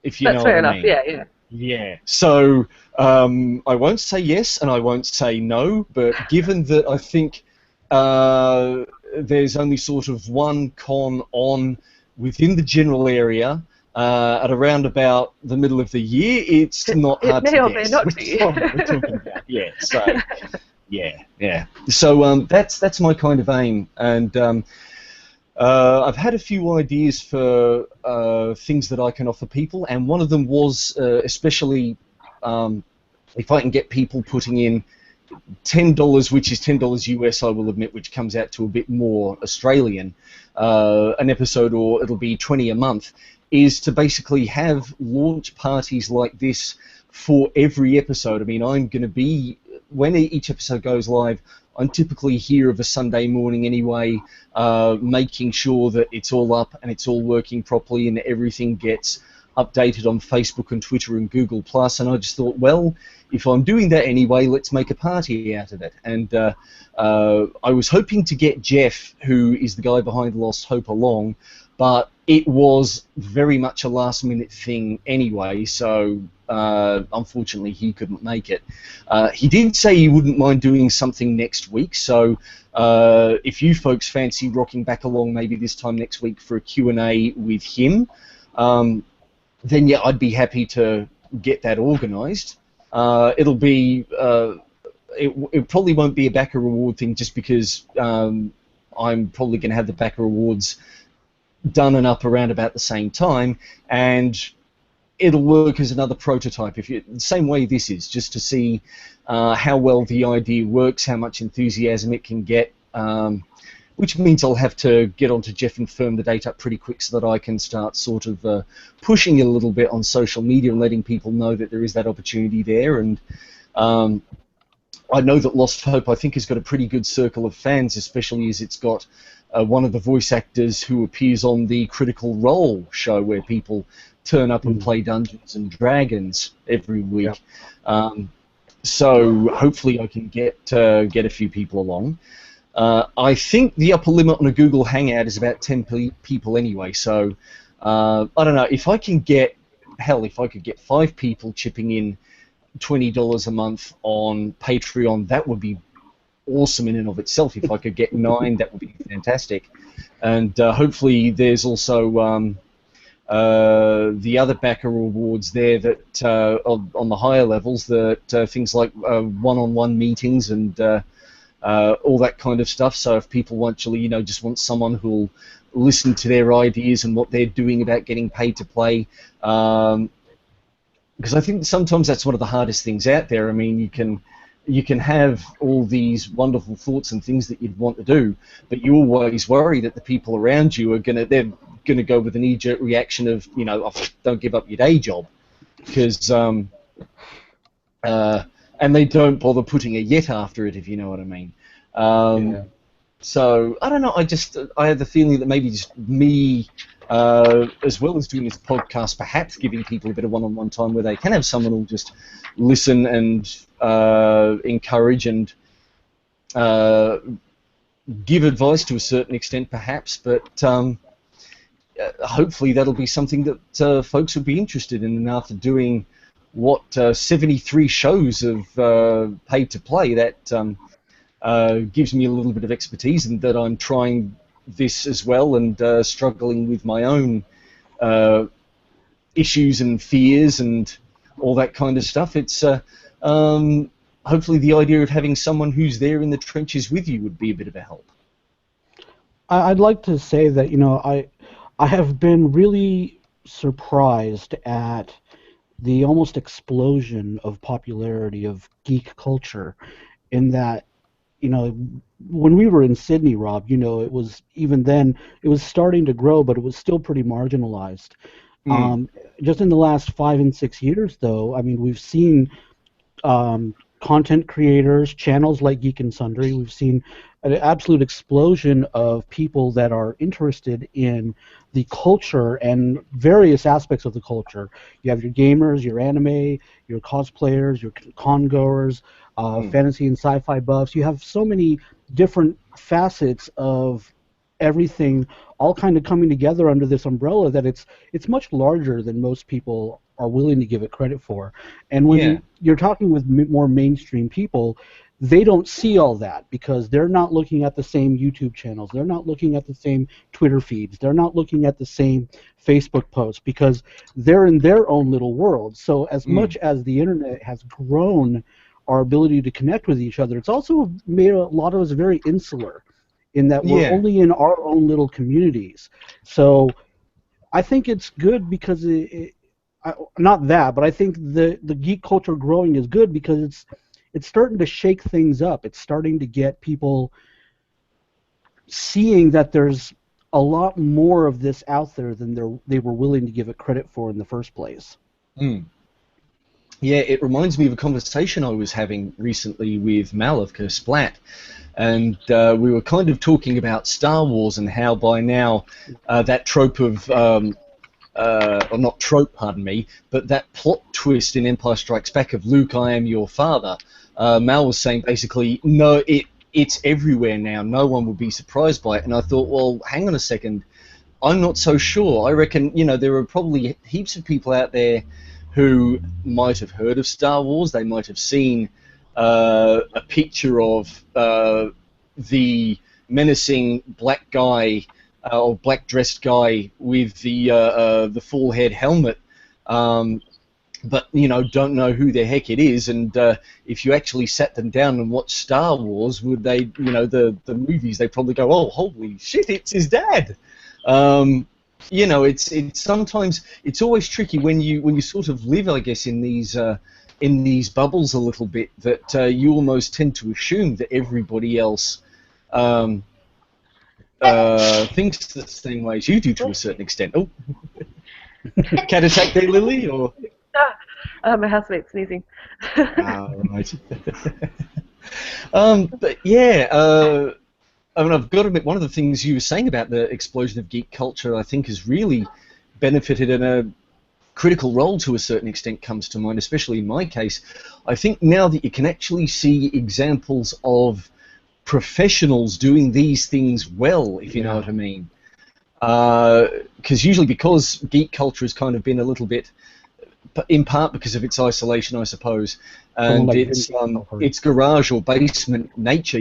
if you know what I mean. That's fair enough, yeah. Yeah, so I won't say yes and I won't say no, but given that I think there's only sort of one con on within the general area at around about the middle of the year, it's not hard to guess. Not for you. We're talking about. Yeah, so yeah. So that's my kind of aim, and I've had a few ideas for things that I can offer people, and one of them was especially if I can get people putting in $10, which is $10 US, I will admit, which comes out to a bit more Australian, an episode, or it'll be 20 a month, is to basically have launch parties like this for every episode. I mean, I'm going to be, when each episode goes live, I'm typically here of a Sunday morning anyway, making sure that it's all up and it's all working properly and everything gets updated on Facebook and Twitter and Google+, and I just thought, well, if I'm doing that anyway, let's make a party out of it. And I was hoping to get Jeff, who is the guy behind Lost Hope, along, but it was very much a last-minute thing anyway, so unfortunately he couldn't make it. He did say he wouldn't mind doing something next week, so if you folks fancy rocking back along maybe this time next week for a Q&A with him, then yeah, I'd be happy to get that organised. It'll be it probably won't be a backer reward thing, just because I'm probably going to have the backer rewards done and up around about the same time, and it'll work as another prototype. The same way this is, just to see how well the idea works, how much enthusiasm it can get, which means I'll have to get onto Jeff and firm the date up pretty quick so that I can start sort of pushing it a little bit on social media and letting people know that there is that opportunity there. And I know that Lost Hope, I think, has got a pretty good circle of fans, especially as it's got one of the voice actors who appears on the Critical Role show, where people turn up and play Dungeons and Dragons every week. Yep. So hopefully I can get a few people along. I think the upper limit on a Google Hangout is about 10 people anyway, so I don't know, if I can get, hell, if I could get 5 people chipping in $20 a month on Patreon, that would be awesome in and of itself. If I could get 9, that would be fantastic. And hopefully there's also the other backer rewards there that on the higher levels, that things like one-on-one meetings and all that kind of stuff. So if people actually, just want someone who'll listen to their ideas and what they're doing about getting paid to play, because I think sometimes that's one of the hardest things out there. I mean, you can have all these wonderful thoughts and things that you'd want to do, but you always worry that the people around you are they're gonna go with a knee-jerk reaction of, oh, don't give up your day job, because and they don't bother putting a yet after it, if you know what I mean. Yeah. So I don't know. I have the feeling that maybe just me, as well as doing this podcast, perhaps giving people a bit of one-on-one time where they can have someone who'll just listen and encourage and give advice to a certain extent, perhaps. But hopefully that'll be something that folks would be interested in. And after doing 73 shows of paid to play, that gives me a little bit of expertise, and that I'm trying this as well and struggling with my own issues and fears and all that kind of stuff. It's hopefully the idea of having someone who's there in the trenches with you would be a bit of a help. I'd like to say that I have been really surprised at the almost explosion of popularity of geek culture, in that, when we were in Sydney, Rob, it was, even then, it was starting to grow, but it was still pretty marginalized. Just in the last 5 and 6 years, though, I mean, we've seen content creators, channels like Geek and Sundry, we've seen an absolute explosion of people that are interested in the culture and various aspects of the culture. You have your gamers, your anime, your cosplayers, your con-goers, fantasy and sci-fi buffs. You have so many different facets of everything all kind of coming together under this umbrella that it's much larger than most people are willing to give it credit for. And when you're talking with more mainstream people, they don't see all that, because they're not looking at the same YouTube channels, they're not looking at the same Twitter feeds, they're not looking at the same Facebook posts, because they're in their own little world. So as much as the internet has grown our ability to connect with each other, it's also made a lot of us very insular, in that we're only in our own little communities. So I think it's good because not that, but I think the geek culture growing is good because it's starting to shake things up. It's starting to get people seeing that there's a lot more of this out there than they were willing to give it credit for in the first place. Yeah, it reminds me of a conversation I was having recently with Mal of Splat, and we were kind of talking about Star Wars and how by now that trope of, or not trope, pardon me, but that plot twist in Empire Strikes Back of Luke, I am your father, Mal was saying basically, no, it's everywhere now, no one would be surprised by it. And I thought, well, hang on a second, I'm not so sure. I reckon, there are probably heaps of people out there who might have heard of Star Wars. They might have seen a picture of the menacing black guy or black-dressed guy with the full head helmet, but don't know who the heck it is. And if you actually sat them down and watched Star Wars, would they, the movies, they probably go, "Oh, holy shit, it's his dad." It's sometimes it's always tricky when you sort of live, I guess, in these bubbles a little bit, that you almost tend to assume that everybody else thinks the same way as you do to a certain extent. Oh, cat attack there, Lily, or? My housemate's sneezing. Right. But yeah, I mean, I've got to admit, one of the things you were saying about the explosion of geek culture, I think, has really benefited, and a critical role to a certain extent comes to mind, especially in my case. I think now that you can actually see examples of professionals doing these things well, if you know what I mean. Because usually, because geek culture has kind of been a little bit, in part because of its isolation, I suppose, and like its garage or basement nature,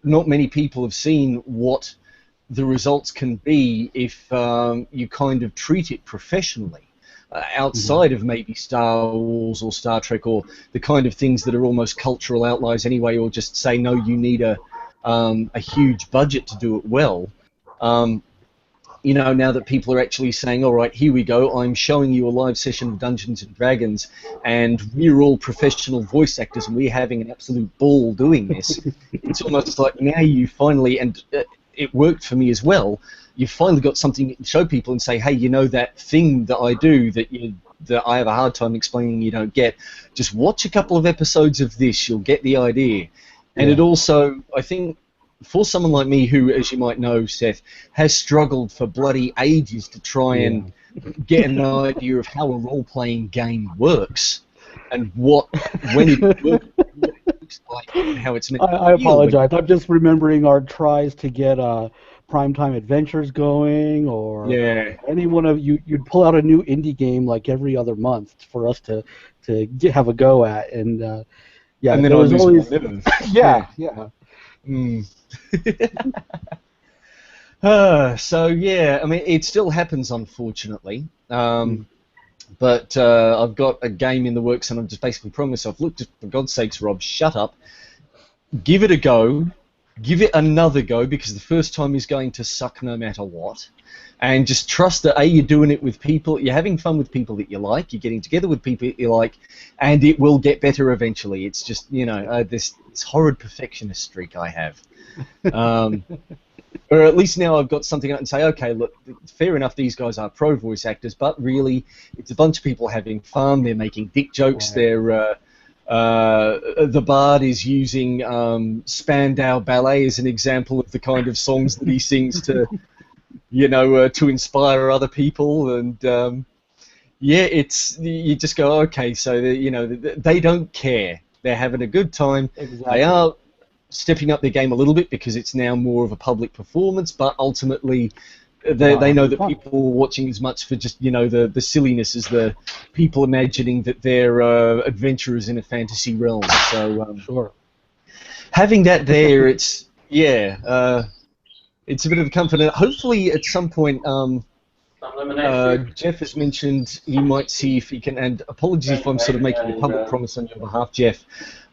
not many people have seen what the results can be if you kind of treat it professionally, outside of maybe Star Wars or Star Trek, or the kind of things that are almost cultural outliers anyway, or just say, no, you need a huge budget to do it well. Now that people are actually saying, all right, here we go, I'm showing you a live session of Dungeons & Dragons, and we're all professional voice actors, and we're having an absolute ball doing this. It's almost like now you finally, and it worked for me as well, you've finally got something to show people and say, hey, that thing that I do that I have a hard time explaining, you don't get, just watch a couple of episodes of this, you'll get the idea. And it also, I think, for someone like me who, as you might know, Seth, has struggled for bloody ages to try and get an idea of how a role-playing game works and when it works, what it looks like, and how it's meant to I apologize. I'm just remembering our tries to get Primetime Adventures going, or any one of you'd pull out a new indie game like every other month for us to have a go at, and and then there was always so yeah, I mean, it still happens, unfortunately. But I've got a game in the works, and I'm just basically promising myself, look, just for God's sakes, Rob, shut up. Give it a go. Give it another go, because the first time is going to suck no matter what. And just trust that, A, you're doing it with people, you're having fun with people that you like, you're getting together with people that you like, and it will get better eventually. It's just, this horrid perfectionist streak I have. Or at least now I've got something I can say, okay, look, fair enough, these guys are pro voice actors, but really, it's a bunch of people having fun, they're making dick jokes, the Bard is using Spandau Ballet as an example of the kind of songs that he sings to, to inspire other people, and it's, you just go, okay, so they don't care, they're having a good time, they are stepping up their game a little bit because it's now more of a public performance, but ultimately they know that people are watching as much for just the silliness as the people imagining that they're adventurers in a fantasy realm. So having that there, it's it's a bit of a comfort, and hopefully at some point Jeff has mentioned he might see if he can, and apologies if I'm sort of making a public promise on your behalf, Jeff,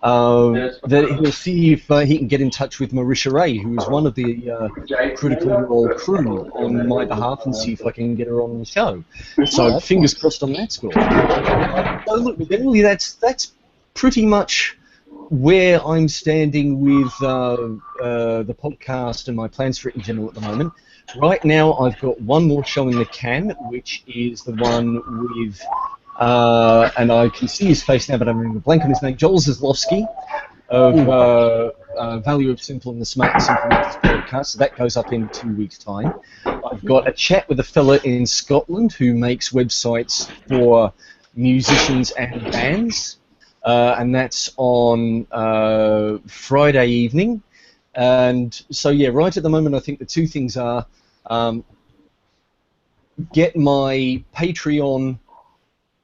that he'll see if he can get in touch with Marisha Ray, who is one of the Critical Role crew, on my behalf, and see if I can get her on the show. So fingers crossed on that score. So look, generally that's pretty much where I'm standing with the podcast and my plans for it in general at the moment. Right now, I've got one more show in the can, which is the one with, and I can see his face now, but I'm going to blank on his name, Joel Zaslowski of Value of Simple and the Smart Simple Matters podcast. So that goes up in 2 weeks' time. I've got a chat with a fella in Scotland who makes websites for musicians and bands, and that's on Friday evening. And so, yeah, right at the moment, I think the two things are get my Patreon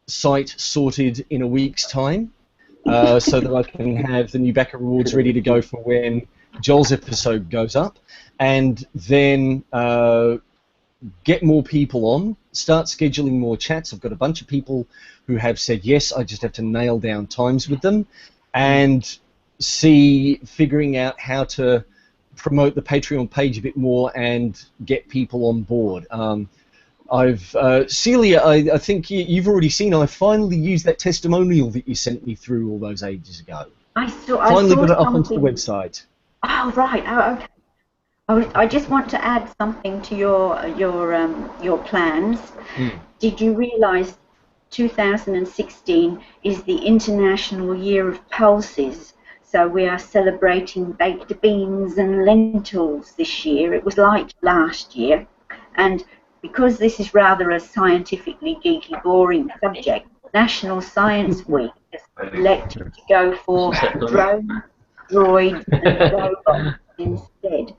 site sorted in a week's time, so that I can have the new backer rewards ready to go for when Joel's episode goes up, and then get more people on, start scheduling more chats. I've got a bunch of people who have said yes, I just have to nail down times with them, and figuring out how to promote the Patreon page a bit more and get people on board. Celia, I think you've already seen, I finally used that testimonial that you sent me through all those ages ago. I saw Finally got it up onto something. the website. Oh, right. Oh, okay. I just want to add something to your plans. Did you realise 2016 is the International Year of Pulses? So we are celebrating baked beans and lentils this year. It was light last year, and because this is rather a scientifically geeky, boring subject, National Science Week has elected to go for drones, droids, and robots instead.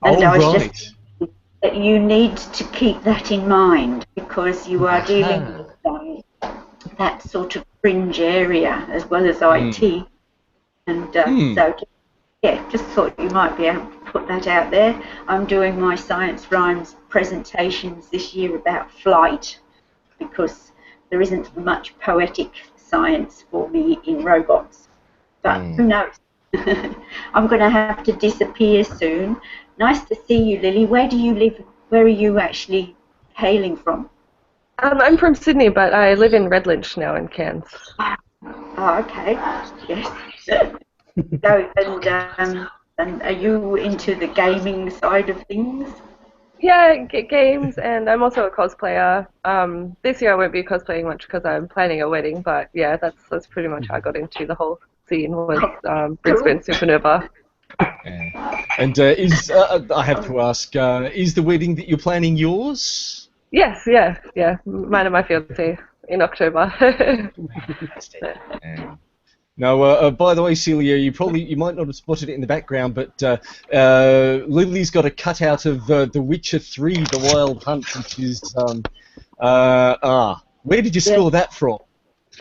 And I was just thinking that you need to keep that in mind, because you are dealing with that sort of fringe area as well as IT. And so, yeah, just thought you might be able to put that out there. I'm doing my Science Rhymes presentations this year about flight, because there isn't much poetic science for me in robots. But who knows? I'm going to have to disappear soon. Nice to see you, Lily. Where do you live? Where are you actually hailing from? I'm from Sydney, but I live in Redlanch now in Cairns. Oh, okay. Yes. So, and are you into the gaming side of things? Yeah, games, and I'm also a cosplayer. This year I won't be cosplaying much because I'm planning a wedding, but yeah, that's pretty much how I got into the whole scene, was Brisbane Supernova. Yeah. And I have to ask, is the wedding that you're planning yours? Yes, yeah. Mine and my fiancé in October. No, by the way, Celia, you might not have spotted it in the background, but Lily's got a cutout of The Witcher 3: The Wild Hunt, which is where did you score that from?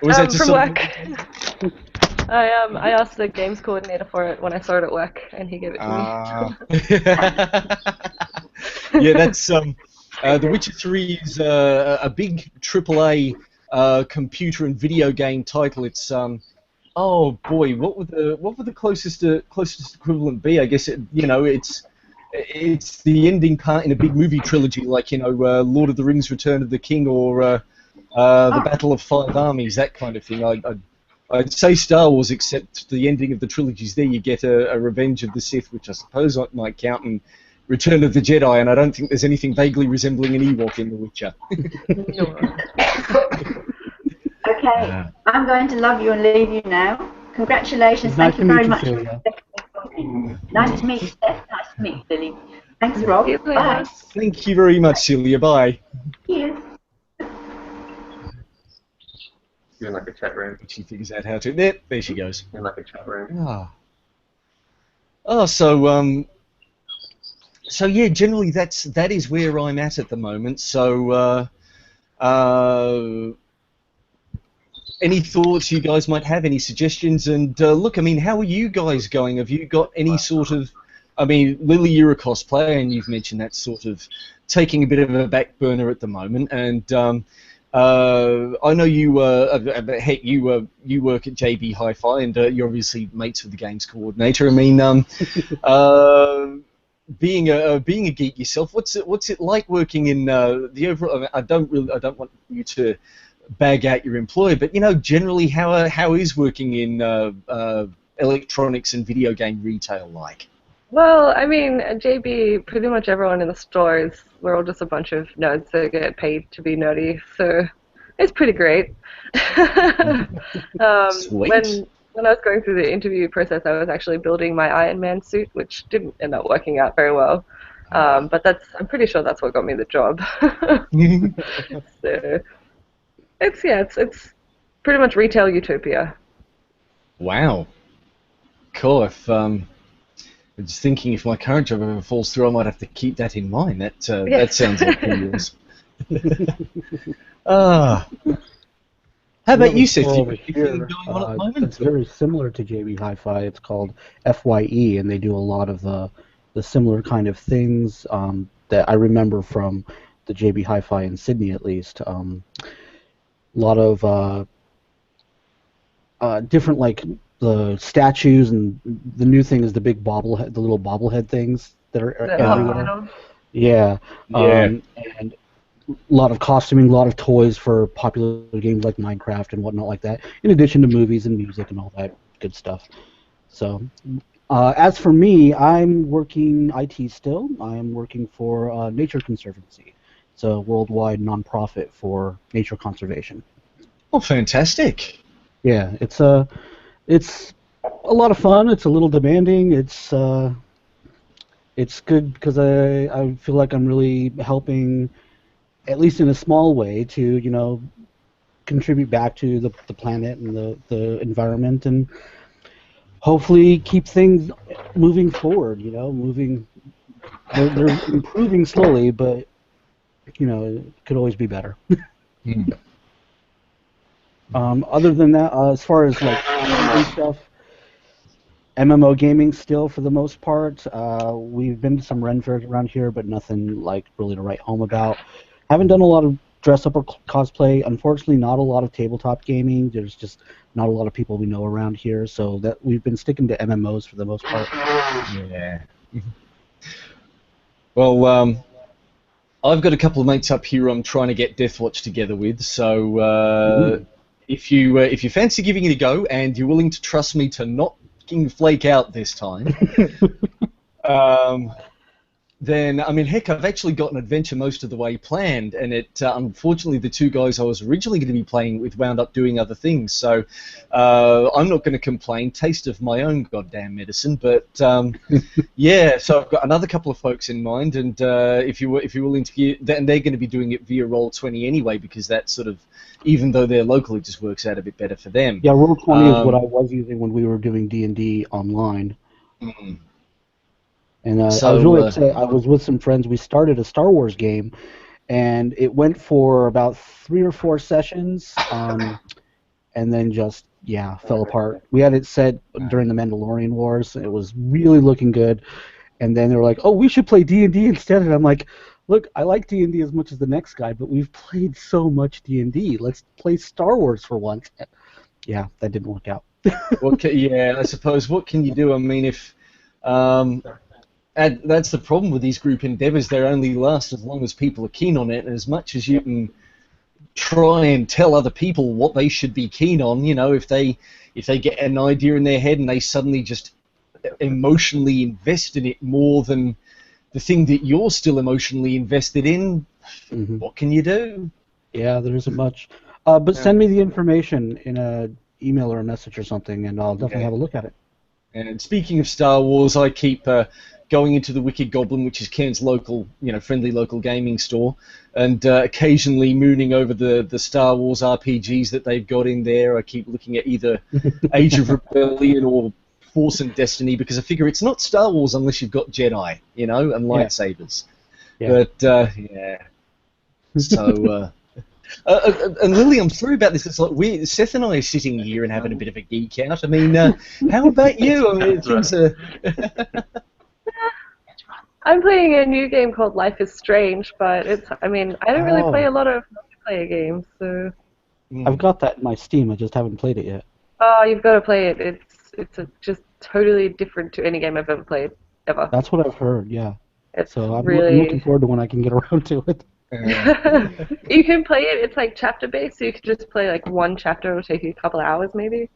Or was that just from work. I asked the games coordinator for it when I saw it at work, and he gave it to me. Yeah, that's The Witcher 3 is a big AAA computer and video game title. It's oh boy, what would the closest equivalent be? I guess it's the ending part in a big movie trilogy, like Lord of the Rings: Return of the King, or the Battle of Five Armies, that kind of thing. I'd say Star Wars, except the ending of the trilogies there, you get a Revenge of the Sith, which I suppose might count, and Return of the Jedi, and I don't think there's anything vaguely resembling an Ewok in The Witcher. Okay, I'm going to love you and leave you now. Congratulations, thank you very much. Nice to meet you, Steph. Nice to meet you, Lily. Thanks, Rob. Bye. Thank you very much, Celia. Bye. Cheers. Doing like a chat room. She figures out how to. There she goes. In like a chat room. So yeah, generally that is where I'm at the moment. So any thoughts you guys might have, any suggestions? And look, I mean, how are you guys going? Have you got any sort of? I mean, Lily, you're a cosplayer, and you've mentioned that sort of taking a bit of a back burner at the moment. And I know you. Heck, you work at JB Hi-Fi, and you're obviously mates with the games coordinator. I mean, being a geek yourself, what's it like working in the overall? I don't want you to bag out your employer, but generally, how is working in electronics and video game retail like? Well, I mean, at JB, pretty much everyone in the store we're all just a bunch of nerds that get paid to be nerdy, so it's pretty great. Sweet. When I was going through the interview process, I was actually building my Iron Man suit, which didn't end up working out very well. But I'm pretty sure that's what got me the job. So it's pretty much retail utopia. Wow. Cool. I'm just thinking, if my current job ever falls through, I might have to keep that in mind. That sounds like yours. Ah. How We about have a you, Seth? store You over got anything here. going on at the moment? It's very similar to JB Hi-Fi. It's called FYE, and they do a lot of the similar kind of things that I remember from the JB Hi-Fi in Sydney, at least. A lot of different, like, the statues, and the new thing is the big bobblehead, the little bobblehead things that are everywhere. Panel. Yeah. Yeah. And a lot of costuming, a lot of toys for popular games like Minecraft and whatnot like that, in addition to movies and music and all that good stuff. So, as for me, I'm working IT still. I'm working for Nature Conservancy. It's a worldwide nonprofit for nature conservation. Oh, fantastic. Yeah, it's a lot of fun. It's a little demanding. It's good because I feel like I'm really helping, at least in a small way, to contribute back to the planet and the environment, and hopefully keep things moving forward. They're improving slowly, but it could always be better. Hmm. Other than that, as far as like and stuff, MMO gaming still for the most part. We've been to some Ren fairs around here, but nothing like really to write home about. Haven't done a lot of dress up or cosplay. Unfortunately, not a lot of tabletop gaming. There's just not a lot of people we know around here, so that we've been sticking to MMOs for the most part. Yeah. Well, I've got a couple of mates up here I'm trying to get Deathwatch together with, so if you fancy giving it a go and you're willing to trust me to not fucking flake out this time, then, I mean, heck, I've actually got an adventure most of the way planned, and unfortunately the two guys I was originally going to be playing with wound up doing other things, so I'm not going to complain. Taste of my own goddamn medicine, but yeah, so I've got another couple of folks in mind, and if you're willing to give, and they're going to be doing it via Roll20 anyway, because that sort of, even though they're local, it just works out a bit better for them. Yeah, Roll20 is what I was using when we were doing D&D online. Mm. And So, I was really upset. I was with some friends. We started a Star Wars game, and it went for about 3 or 4 sessions, and then just, fell apart. We had it set during the Mandalorian Wars. It was really looking good, and then they were like, "Oh, we should play D&D instead." And I'm like, "Look, I like D&D as much as the next guy, but we've played so much D&D. Let's play Star Wars for once." Yeah, that didn't work out. I suppose what can you do? I mean, if and that's the problem with these group endeavors. They only last as long as people are keen on it, and as much as you can try and tell other people what they should be keen on, if they get an idea in their head and they suddenly just emotionally invest in it more than the thing that you're still emotionally invested in, what can you do? Yeah, there isn't much. But send me the information in an email or a message or something, and I'll definitely have a look at it. And speaking of Star Wars, I keep going into the Wicked Goblin, which is Ken's local, friendly local gaming store, and occasionally mooning over the Star Wars RPGs that they've got in there. I keep looking at either Age of Rebellion or Force and Destiny, because I figure it's not Star Wars unless you've got Jedi, and lightsabers. Yeah. But, So... and Lily, I'm sorry about this. It's like Seth and I are sitting here and having a bit of a geek out. I mean, how about you? I mean, things are... I'm playing a new game called Life is Strange, but I don't really play a lot of multiplayer games, so... I've got that in my Steam, I just haven't played it yet. Oh, you've got to play it. It's just totally different to any game I've ever played, ever. That's what I've heard, yeah. So I'm looking forward to when I can get around to it. You can play it, it's like chapter-based, so you can just play like one chapter. It'll take you a couple hours, maybe.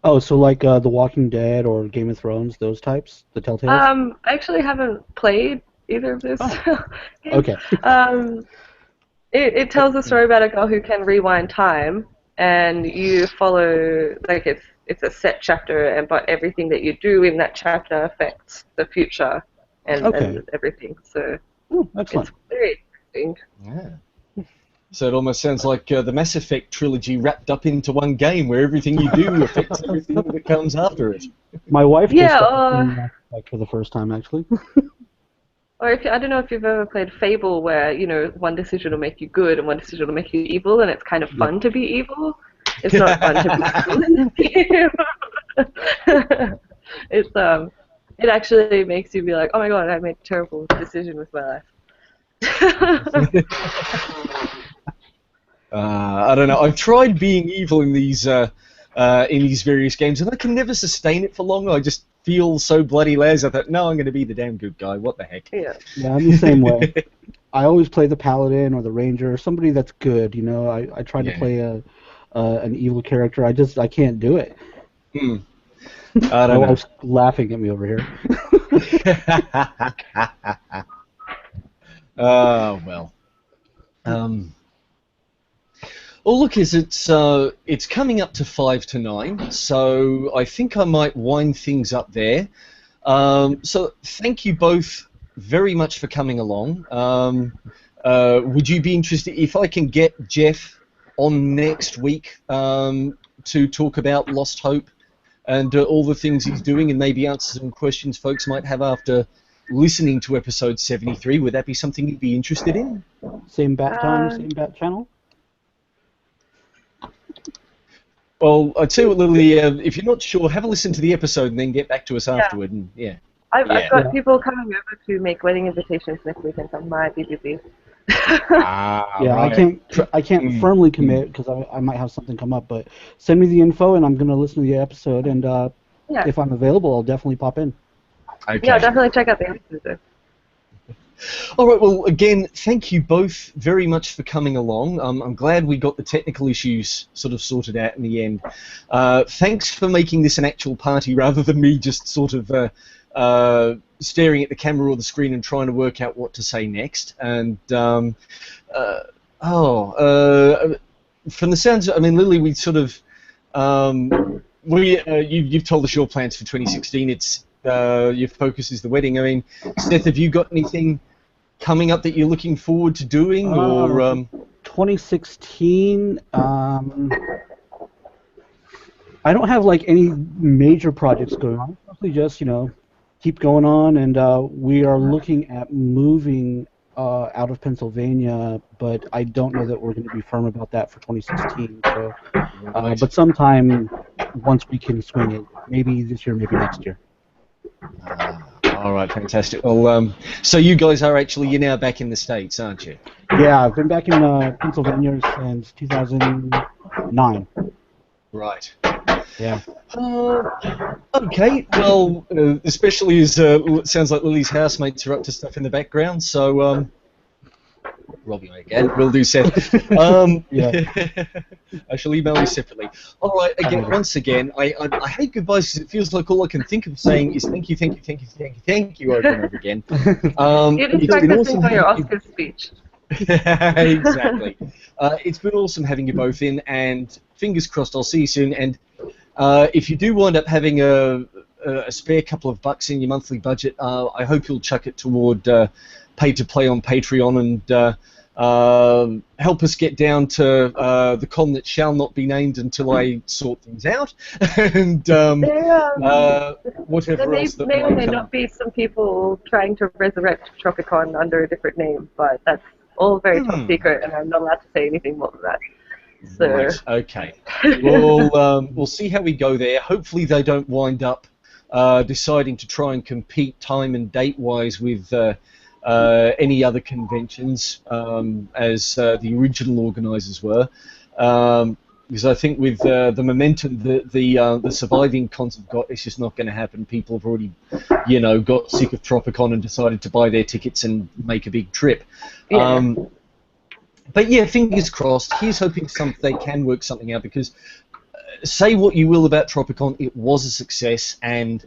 Oh, so like The Walking Dead or Game of Thrones, those types? The Telltales? I actually haven't played either of those. Oh. Okay. It tells a story about a girl who can rewind time, and you follow, like, it's a set chapter, but everything that you do in that chapter affects the future and everything. So excellent. It's very interesting. Yeah. So it almost sounds like the Mass Effect trilogy wrapped up into one game, where everything you do affects everything that comes after it. My wife just started playing Mass Effect for the first time, actually. Or if I don't know if you've ever played Fable, where one decision will make you good and one decision will make you evil, and it's kind of fun to be evil. It's not fun to be evil in this game. It actually makes you be like, oh my god, I made a terrible decision with my life. I don't know. I've tried being evil in these various games, and I can never sustain it for long. I just feel so bloody lazy. I thought, no, I'm going to be the damn good guy. What the heck? Yeah, I'm the same way. I always play the paladin or the ranger, or somebody that's good. I try to play an evil character. I can't do it. I don't know. My wife's laughing at me over here. Oh well. Well, look, it's coming up to 5 to 9, so I think I might wind things up there. So thank you both very much for coming along. Would you be interested if I can get Jeff on next week to talk about Lost Hope and all the things he's doing, and maybe answer some questions folks might have after listening to episode 73? Would that be something you'd be interested in? Same bat time, same bat channel? Well, I tell you what, Lily, if you're not sure, have a listen to the episode and then get back to us afterward. And I've got people coming over to make wedding invitations next weekend, so I might be busy. Right. I can't firmly commit because I might have something come up, but send me the info and I'm going to listen to the episode, and if I'm available, I'll definitely pop in. Okay. Yeah, definitely check out the episode. All right, well, again, thank you both very much for coming along. I'm glad we got the technical issues sort of sorted out in the end. Thanks for making this an actual party rather than me just sort of staring at the camera or the screen and trying to work out what to say next. And, from the sounds, I mean, Lily, we sort of, you've told us your plans for 2016. It's your focus is the wedding. I mean, Seth, have you got anything coming up that you're looking forward to doing, or 2016? I don't have like any major projects going on. Mostly just keep going on, and we are looking at moving out of Pennsylvania, but I don't know that we're going to be firm about that for 2016. So, but sometime once we can swing it, maybe this year, maybe next year. All right, fantastic. Well, so you guys are you're now back in the States, aren't you? Yeah, I've been back in Pennsylvania since 2009. Right. Yeah. Okay. Well, especially as it sounds like Lily's housemates are up to stuff in the background, so Robbie again. Will do, Seth. I shall email you separately. All right. Again, once again, I hate goodbyes because it feels like all I can think of saying is thank you over and over again. You're just practicing for your Oscar speech. Exactly. It's been awesome having you both in, and fingers crossed I'll see you soon. And if you do wind up having a spare couple of bucks in your monthly budget, I hope you'll chuck it toward pay to play on Patreon and help us get down to the con that shall not be named until I sort things out, and whatever there else that may or might may come. not be some people trying to resurrect Tropicon under a different name, but that's all very top secret, and I'm not allowed to say anything more than that. So. Right, okay. We'll see how we go there. Hopefully they don't wind up deciding to try and compete time and date-wise with any other conventions as the original organisers were. Because I think with the momentum that the surviving cons have got, it's just not going to happen. People have already, got sick of Tropicon and decided to buy their tickets and make a big trip. Yeah. But yeah, fingers crossed. Here's hoping they can work something out, because say what you will about Tropicon, it was a success, and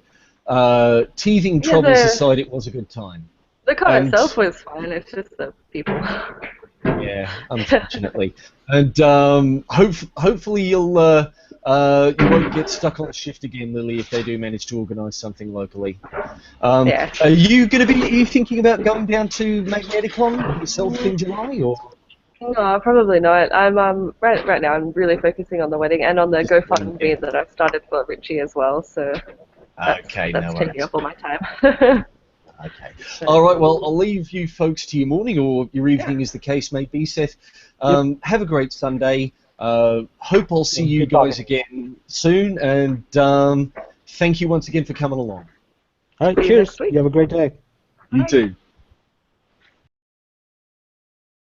teething troubles aside, it was a good time. The con itself was fine, it's just the people. Yeah, unfortunately. And hopefully you won't get stuck on a shift again, Lily, if they do manage to organise something locally. Yeah. Are you thinking about going down to Magneticon yourself in July, or? No, probably not. I'm right now I'm really focusing on the wedding and on the GoFundMe that I've started for Richie as well. So that's no taking worries. up all my time. Okay. All right, well, I'll leave you folks to your morning or your evening, as the case may be, Seth. Have a great Sunday. Hope I'll see you guys again soon, and thank you once again for coming along. All right, See you cheers. next week. You have a great day. You too.